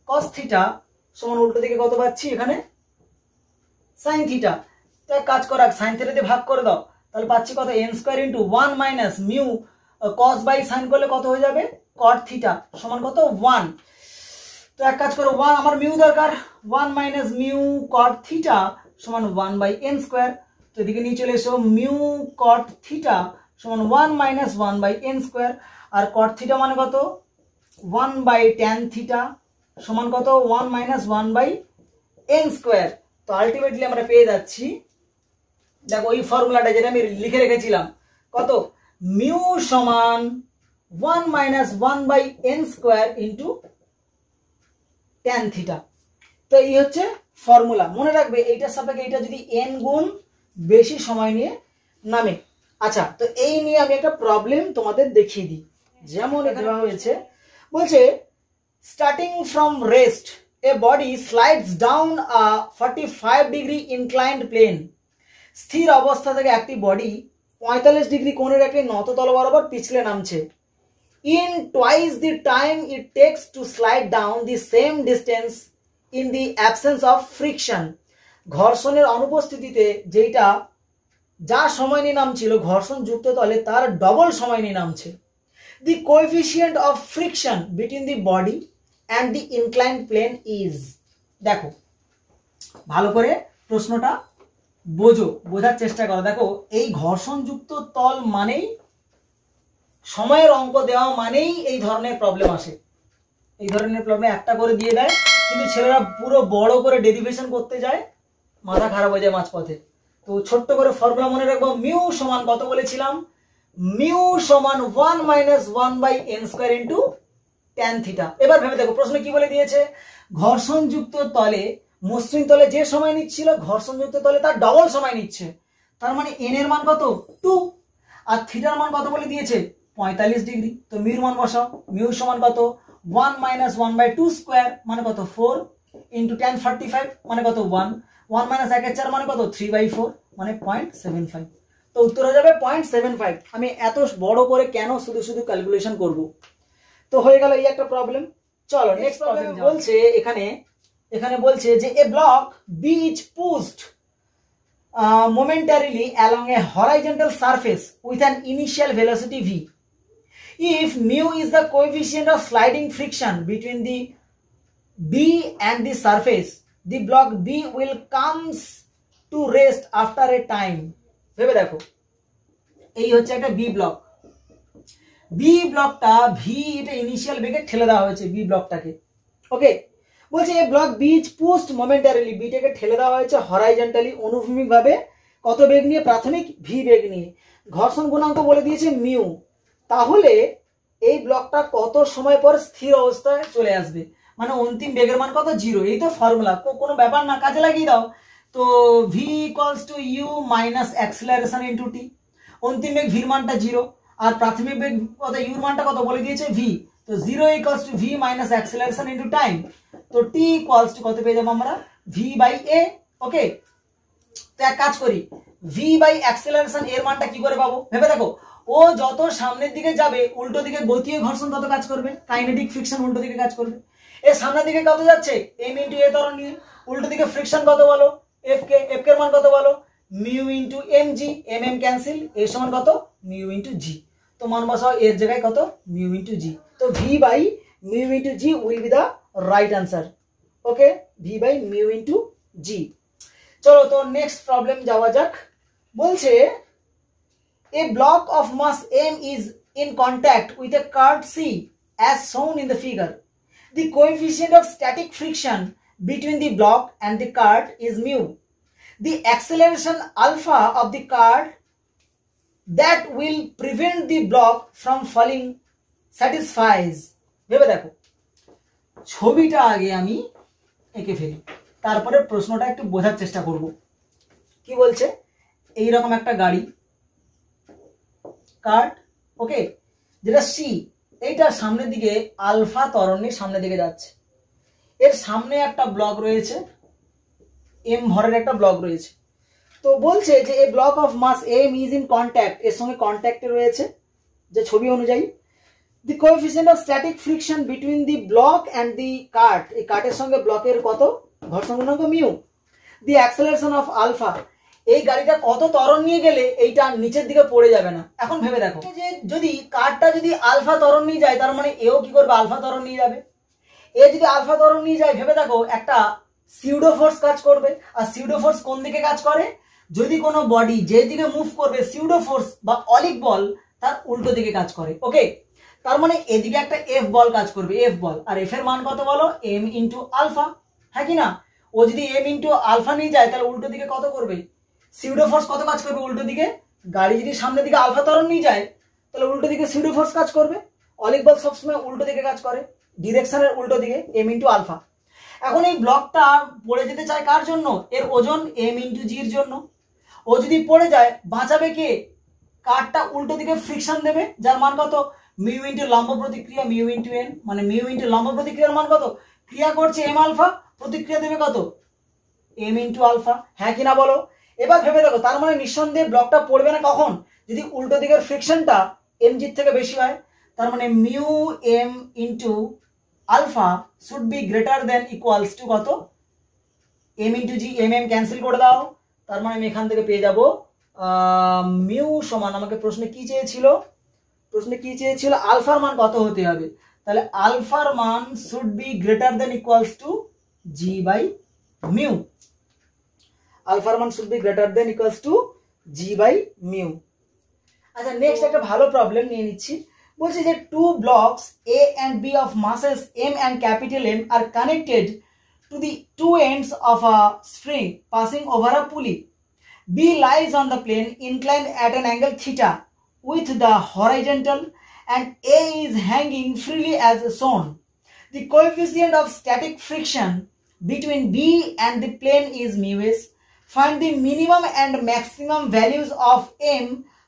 cos theta সমান উল্টো দিকে কত পাচ্ছি এখানে sin থিটা। তো এক কাজ করা, sin থিটা দিয়ে ভাগ করে দাও, তাহলে পাচ্ছি কত n² × 1 মাইনাস মিউ cos/sin করলে কত হয়ে যাবে cot থিটা সমান কত 1। তো এক কাজ করো, 1 আমার মিউ দরকার, 1 মাইনাস মিউ cot থিটা সমান 1/n²। তো এদিকে নিয়ে চলে এসো, মিউ cot থিটা সমান 1 মাইনাস 1/n², আর cot থিটা মানে কত 1/tan থিটা সমান কত 1 মাইনাস 1/n²। তো আলটিমেটলি আমরা পেয়ে যাচ্ছি, দেখো ওই ফর্মুলাটা যেটা আমি লিখে রেখেছিলাম, কত মিউ সমান 1 minus 1/n² into tan theta. তো এই হচ্ছে ফর্মুলা, মনে রাখবে এইটার সাপেক্ষে এটা যদি n গুণ বেশি সময় নিয়ে নামে। আচ্ছা, তো এই নিয়ে আমি একটা প্রবলেম তোমাদের দেখিয়ে দিই। যেমন এখানে হয়েছে, বলছে starting from rest a body slides down a 45 degree inclined plane. স্থির অবস্থা থেকে একটি বডি 45 ডিগ্রি কোণের একটি নত তল বরাবর পিছলে নামছে। in twice the time it takes to slide down the same distance in the absence of friction। ঘর্ষণের অনুপস্থিতিতে যেটা যা সময় নিয়ে নামছিল ঘর্ষণ যুক্ত তলে তার ডবল সময় নিয়ে নামছে। the coefficient of friction between the body and the inclined plane is। দেখো ভালো করে প্রশ্নটা বোঝার চেষ্টা করো। দেখো এই ঘর্ষণ যুক্ত তল মানেই সময়ের অঙ্ক দেওয়া মানেই এই ধরনের প্রবলেম আসে। এই ধরনের প্রবলেম একটা করে দিয়ে দেয়, কিন্তু ছেলেরা পুরো বড় করে ডেরিভেশন করতে যায়, মাথা খারাপ হয়ে যায় মাঝপথে। তো ছোট্ট করে ফর্মুলা মনে রাখবো, মিউ সমান কত বলেছিলাম, মিউ সমান 1 minus 1/n² into tan theta. এবার ভেবে দেখো প্রশ্ন কি বলে দিয়েছে, ঘর্ষণযুক্ত তলে মসৃণ তলে যে সময় নিচ্ছিল ঘর্ষণযুক্ত তলে তার ডবল সময় নিচ্ছে। তার মানে n এর মান কত 2, আর থিটার মান কত বলে দিয়েছে 45 ডিগ্রি। তো মিউর মান বসাও, মিউ সমান কত 1 মাইনাস 1/2² মানে কত 4 ইন্টু tan 45 মানে কত 1 মাইনাস 1/4 মানে কত 3/4 মানে 0.75। তো উত্তর হয়ে যাবে 0.75। আমি এত বড় করে কেন শুধু শুধু ক্যালকুলেশন করব? তো হয়ে গেল এই একটা প্রবলেম। চলো নেক্সট প্রবলেম বলছে, এখানে বলছে যে a block B is pushed momentarily along a horizontal surface with an initial velocity v. If mu is the coefficient of sliding friction between the B and the surface, the block B will comes to rest after a time. ভেবে দেখো, এই হচ্ছে একটা B block. B ব্লকটা V এটা initial বেগে ঠেলে দেওয়া হয়েছে বি ব্লকটাকে। ওকে, বলছে এই ব্লক বি ইজ পুশড মোমেন্টারিলি, বিটাকে ঠেলে দেওয়া হয়েছে হরাইজন্টালি অনুভূমিক ভাবে, কত বেগ নিয়ে প্রাথমিক ভি বেগ নিয়ে। ঘর্ষণ গুণাঙ্ক বলে দিয়েছে মিউ। তাহলে এই ব্লকটা কত সময় পর স্থির অবস্থায় চলে আসবে, মানে অন্তিম বেগের মান কত 0। এই তো ফর্মুলা, কোনো ব্যাপার না, কাজে লাগিয়ে দাও। তো v equals to U minus acceleration into T. অন্তিম বেগ ভির মানটা 0 আর প্রাথমিক বেগ কত ইউর মানটা কত বলে দিয়েছে v। তো 0 equals to v minus acceleration into time. তো t ইকুয়ালস টু কত পেয়ে যাবো আমরা v বাই a। ওকে, তো এক কাজ করি, v বাই অ্যাক্সিলারেশন এর মানটা কি করে পাবো ভেবে দেখো। ও যত সামনের দিকে যাবে উল্টো দিকে গতীয় ঘর্ষণ তত কাজ করবে, কাইনেটিক ফ্রিকশন উল্টো দিকে কাজ করবে। এর সামনের দিকে কত যাচ্ছে m ইনটু a ত্বরণ নিয়ে, উল্টো দিকে ফ্রিকশন কত বলো f কে, f কে মান কত বলো mu into mg, mm cancel, এর সমান কত মিউ ইনটু g। তো মান বসাও এর জায়গায় কত মিউ ইনটু g। তো v by mu into g will be the right answer. Okay, v by mu into g। চলো তো নেক্সট প্রবলেম যাওয়া যাক। বলছে a block of mass m is in contact with a card c as shown in the figure. The coefficient of static friction between the block and the card is mu. The acceleration alpha of the card that will prevent the block from falling satisfies. ভেবে দেখো, ছবিটা আগে আমি এঁকে ফেলি, তারপরে প্রশ্নটা একটু বোঝার চেষ্টা করব। কি বলছে, এইরকম একটা গাড়ি কার্ড, ওকে, যেটা সি, এইটার সামনের দিকে আলফা ত্বরণ নিয়ে সামনের দিকে যাচ্ছে। এর সামনে একটা ব্লক রয়েছে, এম ভরের একটা ব্লক রয়েছে। তো বলছে যে a block of mass M is in contact, এর সঙ্গে কন্ট্যাক্টে রয়েছে যে ছবি অনুযায়ী। The coefficient of static friction between the block and the cart, এই কার্টের সঙ্গে ব্লকের কত ঘর্ষণ গুণাঙ্ক mu. The acceleration of alpha, এই গাড়িটা কত ত্বরণ নিয়ে গেলে এইটা নিচের দিকে পড়ে যাবে না। এখন ভেবে দেখো যে যদি কারটা যদি আলফা ত্বরণ নিয়ে যায়, তার মানে এও কি করবে আলফা ত্বরণ নিয়ে যাবে। এ যদি আলফা ত্বরণ নিয়ে যায়, ভেবে দেখো একটা সিউডো ফোর্স কাজ করবে। আর সিউডো ফোর্স কোন দিকে কাজ করে, যদি কোনো বডি যে দিকে মুভ করবে সিউডো ফোর্স বা অলিক বল তার উল্টো দিকে কাজ করে। ওকে, তার মানে এদিকে একটা এফ বল কাজ করবে, এফ বল, আর এফ এর মান কত বলো এম ইন্টু আলফা, হ্যাঁ কি না। ও যদি এম ইন্টু আলফা নিয়ে যায় তাহলে উল্টো দিকে কত করবে, সিউডো ফোর্স কত কাজ করবে উল্টো দিকে। গাড়ি যদি সামনের দিকে আলফা ত্বরণ নিয়ে যায় তাহলে উল্টো দিকে সিউডো ফোর্স কাজ করবে। অলিক বল সবসময় উল্টো দিকে কাজ করে, ডিরেকশনের উল্টো দিকে, এম ইন্টু আলফা। এখন এই ব্লকটা পড়ে যেতে চায় কার জন্য, এর ওজন এম ইন্টু জির জন্য। ও যদি পড়ে যায় বাঁচাবে কে, কারটা উল্টো দিকে ফ্রিকশন দেবে, যার মান কত মিউ ইন্টু লম্ব প্রতিক্রিয়া, মিউ ইন্টু এন, মানে মিউ ইন্টু লম্ব প্রতিক্রিয়ার মান কত, ক্রিয়া করছে এম আলফা, প্রতিক্রিয়া দেবে কত এম ইন্টু আলফা, হ্যাঁ কিনা বলো। এবার ভেবে দেখো, তার মানে নিঃসন্দেহে ব্লকটা পড়বে না কখন, যদি উল্টো দিকের ফ্রিকশনটা এম জির থেকে বেশি হয়। তার মানে mu M into alpha should be greater than equals to কত M into G, M M cancel করে দাও। তার মানে আমি এখান থেকে পেয়ে যাব মিউ সমান, আমাকে প্রশ্নে কি চেয়েছিল, প্রশ্নে কি চেয়েছিল আলফার মান কত হতে হবে, তাহলে আলফার মান should be greater than equals to G by mu. আলফার মান should be greater than equals to G by mu. আচ্ছা, নেক্সট একটা ভালো প্রবলেম নিয়ে নিচ্ছি। বলছে যে two blocks A and B of masses M and capital M are connected to the two ends of a string passing over a pulley. B lies on the plane inclined at an angle theta with the horizontal and A is hanging freely as shown. The coefficient of static friction between B and the plane is mu s. Find the minimum and maximum values of M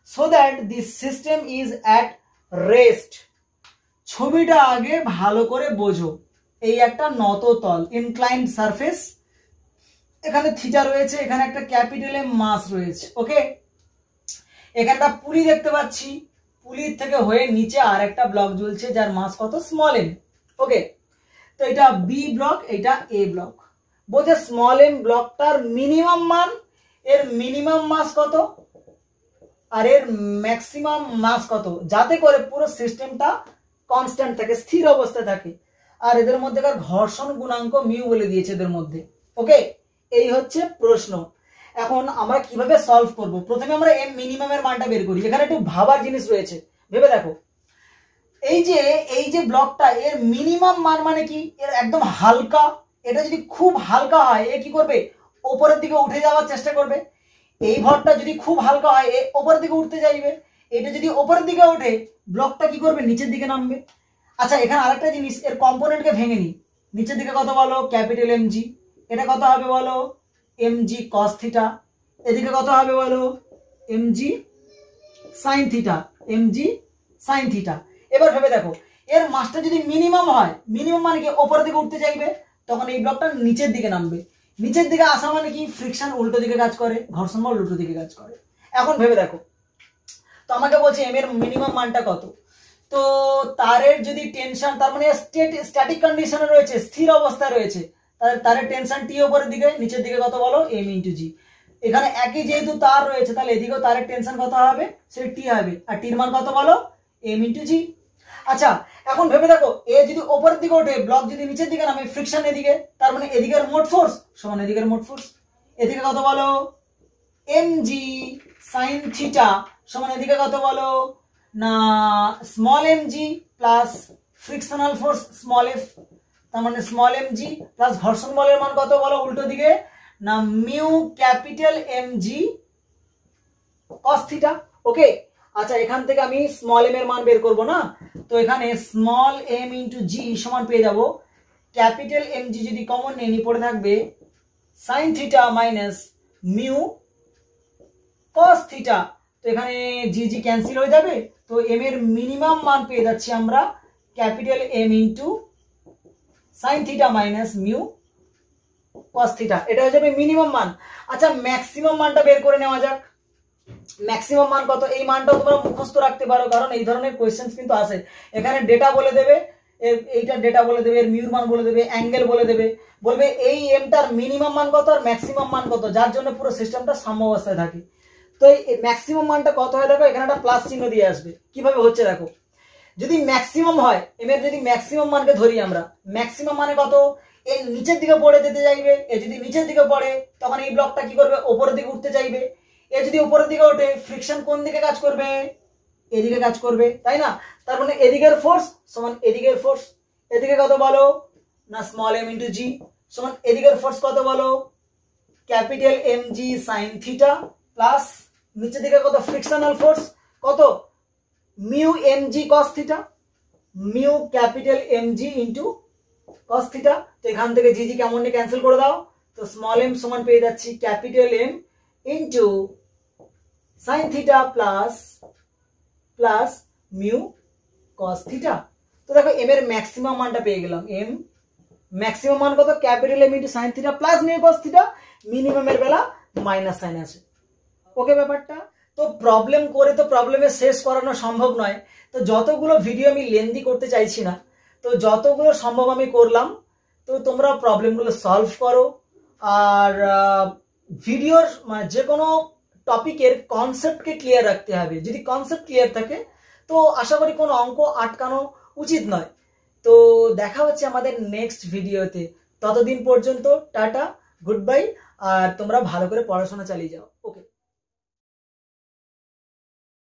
so that the system is at rest. ছবিটা আগে ভালো করে বোঝো। এই একটা নত তল, inclined surface, এখানে থিটা রয়েছে, এখানে একটা ক্যাপিটাল এম মাস রয়েছে। ওকে, এখানটা পুলি দেখতে পাচ্ছি, পুলির থেকে হয়ে নিচে আর একটা ব্লক জ্বলছে যার মাস কত স্মল এম। ওকে, তো এটা বি ব্লক, এটা এ ব্লক। বলছে স্মল এম ব্লকটার মিনিমাম মান, এর মিনিমাম মাস কত আর এর ম্যাক্সিমাম মাস কত, যাতে করে পুরো সিস্টেমটা কনস্ট্যান্ট থাকে, স্থির অবস্থায় থাকে। আর এদের মধ্যেকার ঘর্ষণ গুণাঙ্ক মিউ বলে দিয়েছে এদের মধ্যে। ওকে, এই হচ্ছে প্রশ্ন। এখন আমরা কিভাবে সলভ করব, প্রথমে আমরা এম মিনিমামের মানটা বের করি। এখানে একটু ভাবার জিনিস রয়েছে, ভেবে দেখো। এই যে ব্লকটা, এর মিনিমাম মান মানে কি, এর একদম হালকা, এটা যদি খুব হালকা হয় এ কি করবে ওপরের দিকে উঠে যাওয়ার চেষ্টা করবে। এই ভরটা যদি খুব হালকা হয় এ ওপরের দিকে উঠতে চাইবে। এটা যদি ওপরের দিকে ওঠে ব্লকটা কি করবে নিচের দিকে নামবে। আচ্ছা, এখানে আরেকটা জিনিস, এর কম্পোনেন্টকে ভেঙে নি, নিচের দিকে কত বলো ক্যাপিটাল এমজি, এটা কত হবে বলো এমজি কস থিটা, এদিকে কত হবে বলো MG sine theta, MG sine theta. এবার ভেবে দেখো এর মাসটা যদি মিনিমাম হয়, মিনিমাম মানে কি ওপরের দিকে উঠতে চাইবে, তখন এই ব্লকটা নিচের দিকে নামবে। নিচের দিকে আসা মানে কি ফ্রিকশন উল্টো দিকে কাজ করে, ঘর্ষণ বল উল্টো দিকে কাজ করে। এখন ভেবে দেখো, তো আমাকে বলছে এম এর মিনিমাম মানটা কত, তো তারের যদি টেনশন, তার মানে স্ট্যাটিক কন্ডিশনে রয়েছে, স্থির অবস্থায় রয়েছে, তারের টেনশন টি উপরের দিকে, নিচের দিকে কত বলো এম ইন্টু জি। এখানে একই যেহেতু তার রয়েছে তাহলে এদিকেও তারের টেনশন কত হবে, সেটা টি হবে, আর টির মান কত বলো এম ইন্টু জি। আচ্ছা এখন ভেবে দেখো এ যদি উপরের দিকে ওঠে, ব্লক যদি নিচের দিকে নামে, ফ্রিকশন এদিকে, তার মানে এদিকের মোট ফোর্স সমান এদিকের মোট ফোর্স। এদিকে কত বলো এম জি সাইন থিটা সমান এদিকে কত বলো না small M G plus frictional force small F, তার মানে স্মল এম জি প্লাস ঘর্ষণ বলের মান কত বলো উল্টো দিকে না mu capital M G cos theta. Okay, আচ্ছা এখান থেকে আমি স্মল এম এর মান বের করব না, তো এখানে স্মল এম ইন্টু জি সমান পেয়ে যাব ক্যাপিটাল এম জি, যদি কমন নেই পড়ে থাকবে sign theta minus mu cos theta, তো এখানে জি জি ক্যান্সেল হয়ে যাবে, তো এম এর মিনিমাম মান পেয়ে যাচ্ছি আমরা capital M into sine theta minus mu cos theta, এটা হয়ে যাবে মিনিমাম মান। আচ্ছা ম্যাক্সিমাম মানটা বের করে নেওয়া যাক, ম্যাক্সিমাম মান কত, এই মানটাও তোমরা মুখস্থ রাখতে পারো, কারণ এই ধরনের কোয়েশ্চেন্স কিন্তু আসে। এখানে ডেটা বলে দেবে, এইটা ডেটা বলে দেবে, এর মিউর মান বলে দেবে, অ্যাঙ্গেল বলে দেবে, বলবে এই এমটার মিনিমাম মান কত আর ম্যাক্সিমাম মান কত, যার জন্য পুরো সিস্টেমটা সাম্য অবস্থায় থাকে। তো এই ম্যাক্সিমাম মানটা কত হয় দেখো, এখানে একটা প্লাস চিহ্ন দিয়ে আসবে। কিভাবে হচ্ছে দেখো, যদি ম্যাক্সিমাম হয়, এম এর যদি ম্যাক্সিমাম মানকে ধরি আমরা, ম্যাক্সিমাম মানে কত, এর নিচের দিকে পড়ে যেতে চাইবে, এ যদি নিচের দিকে পড়ে তখন এই ব্লকটা কি করবে উপরের দিকে উঠতে চাইবে, এ যদি উপরের দিকে ওঠে ফ্রিকশন কোন দিকে কাজ করবে, এদিকে কাজ করবে, তাই না? তার মানে এদিকের ফোর্স সমান এদিকের ফোর্স, এদিকে কত বলো না স্মল এম ইন্টু জি সমান এদিকের ফোর্স কত বলো capital M G sine theta plus নিচের দিকে কত ফ্রিকশনাল ফোর্স কত mu M G cos theta, mu capital M G into cos theta. তো এখান থেকে জি জি কেমন নিয়ে ক্যান্সেল করে দাও, তো স্মল এম সমান পেয়ে যাচ্ছি capital M into sine theta plus plus mu cos theta. তো দেখো এম এর ম্যাক্সিমাম মানটা পেয়ে গেলাম, এম ম্যাক্সিমাম মান কত capital M into sine theta plus mu cos theta, মিনিমামের বেলা মাইনাস সাইন আছে। ওকে ব্যাপারটা, তো প্রবলেম করে তো প্রবলেমের শেষ করানো সম্ভব নয়, তো যতগুলো ভিডিও আমি লেন্দি করতে চাইছি না, তো যতগুলো সম্ভব আমি করলাম, তো তোমরা প্রবলেমগুলো সলভ করো। আর ভিডিওর যে কোনো টপিকের কনসেপ্টকে ক্লিয়ার রাখতে হবে, যদি কনসেপ্ট ক্লিয়ার থাকে তো আশা করি কোনো অঙ্ক আটকানো উচিত নয়। তো দেখা হচ্ছে আমাদের নেক্সট ভিডিওতে, ততদিন পর্যন্ত টাটা, গুড বাই, আর তোমরা ভালো করে পড়াশোনা চালিয়ে যাও। ওকে।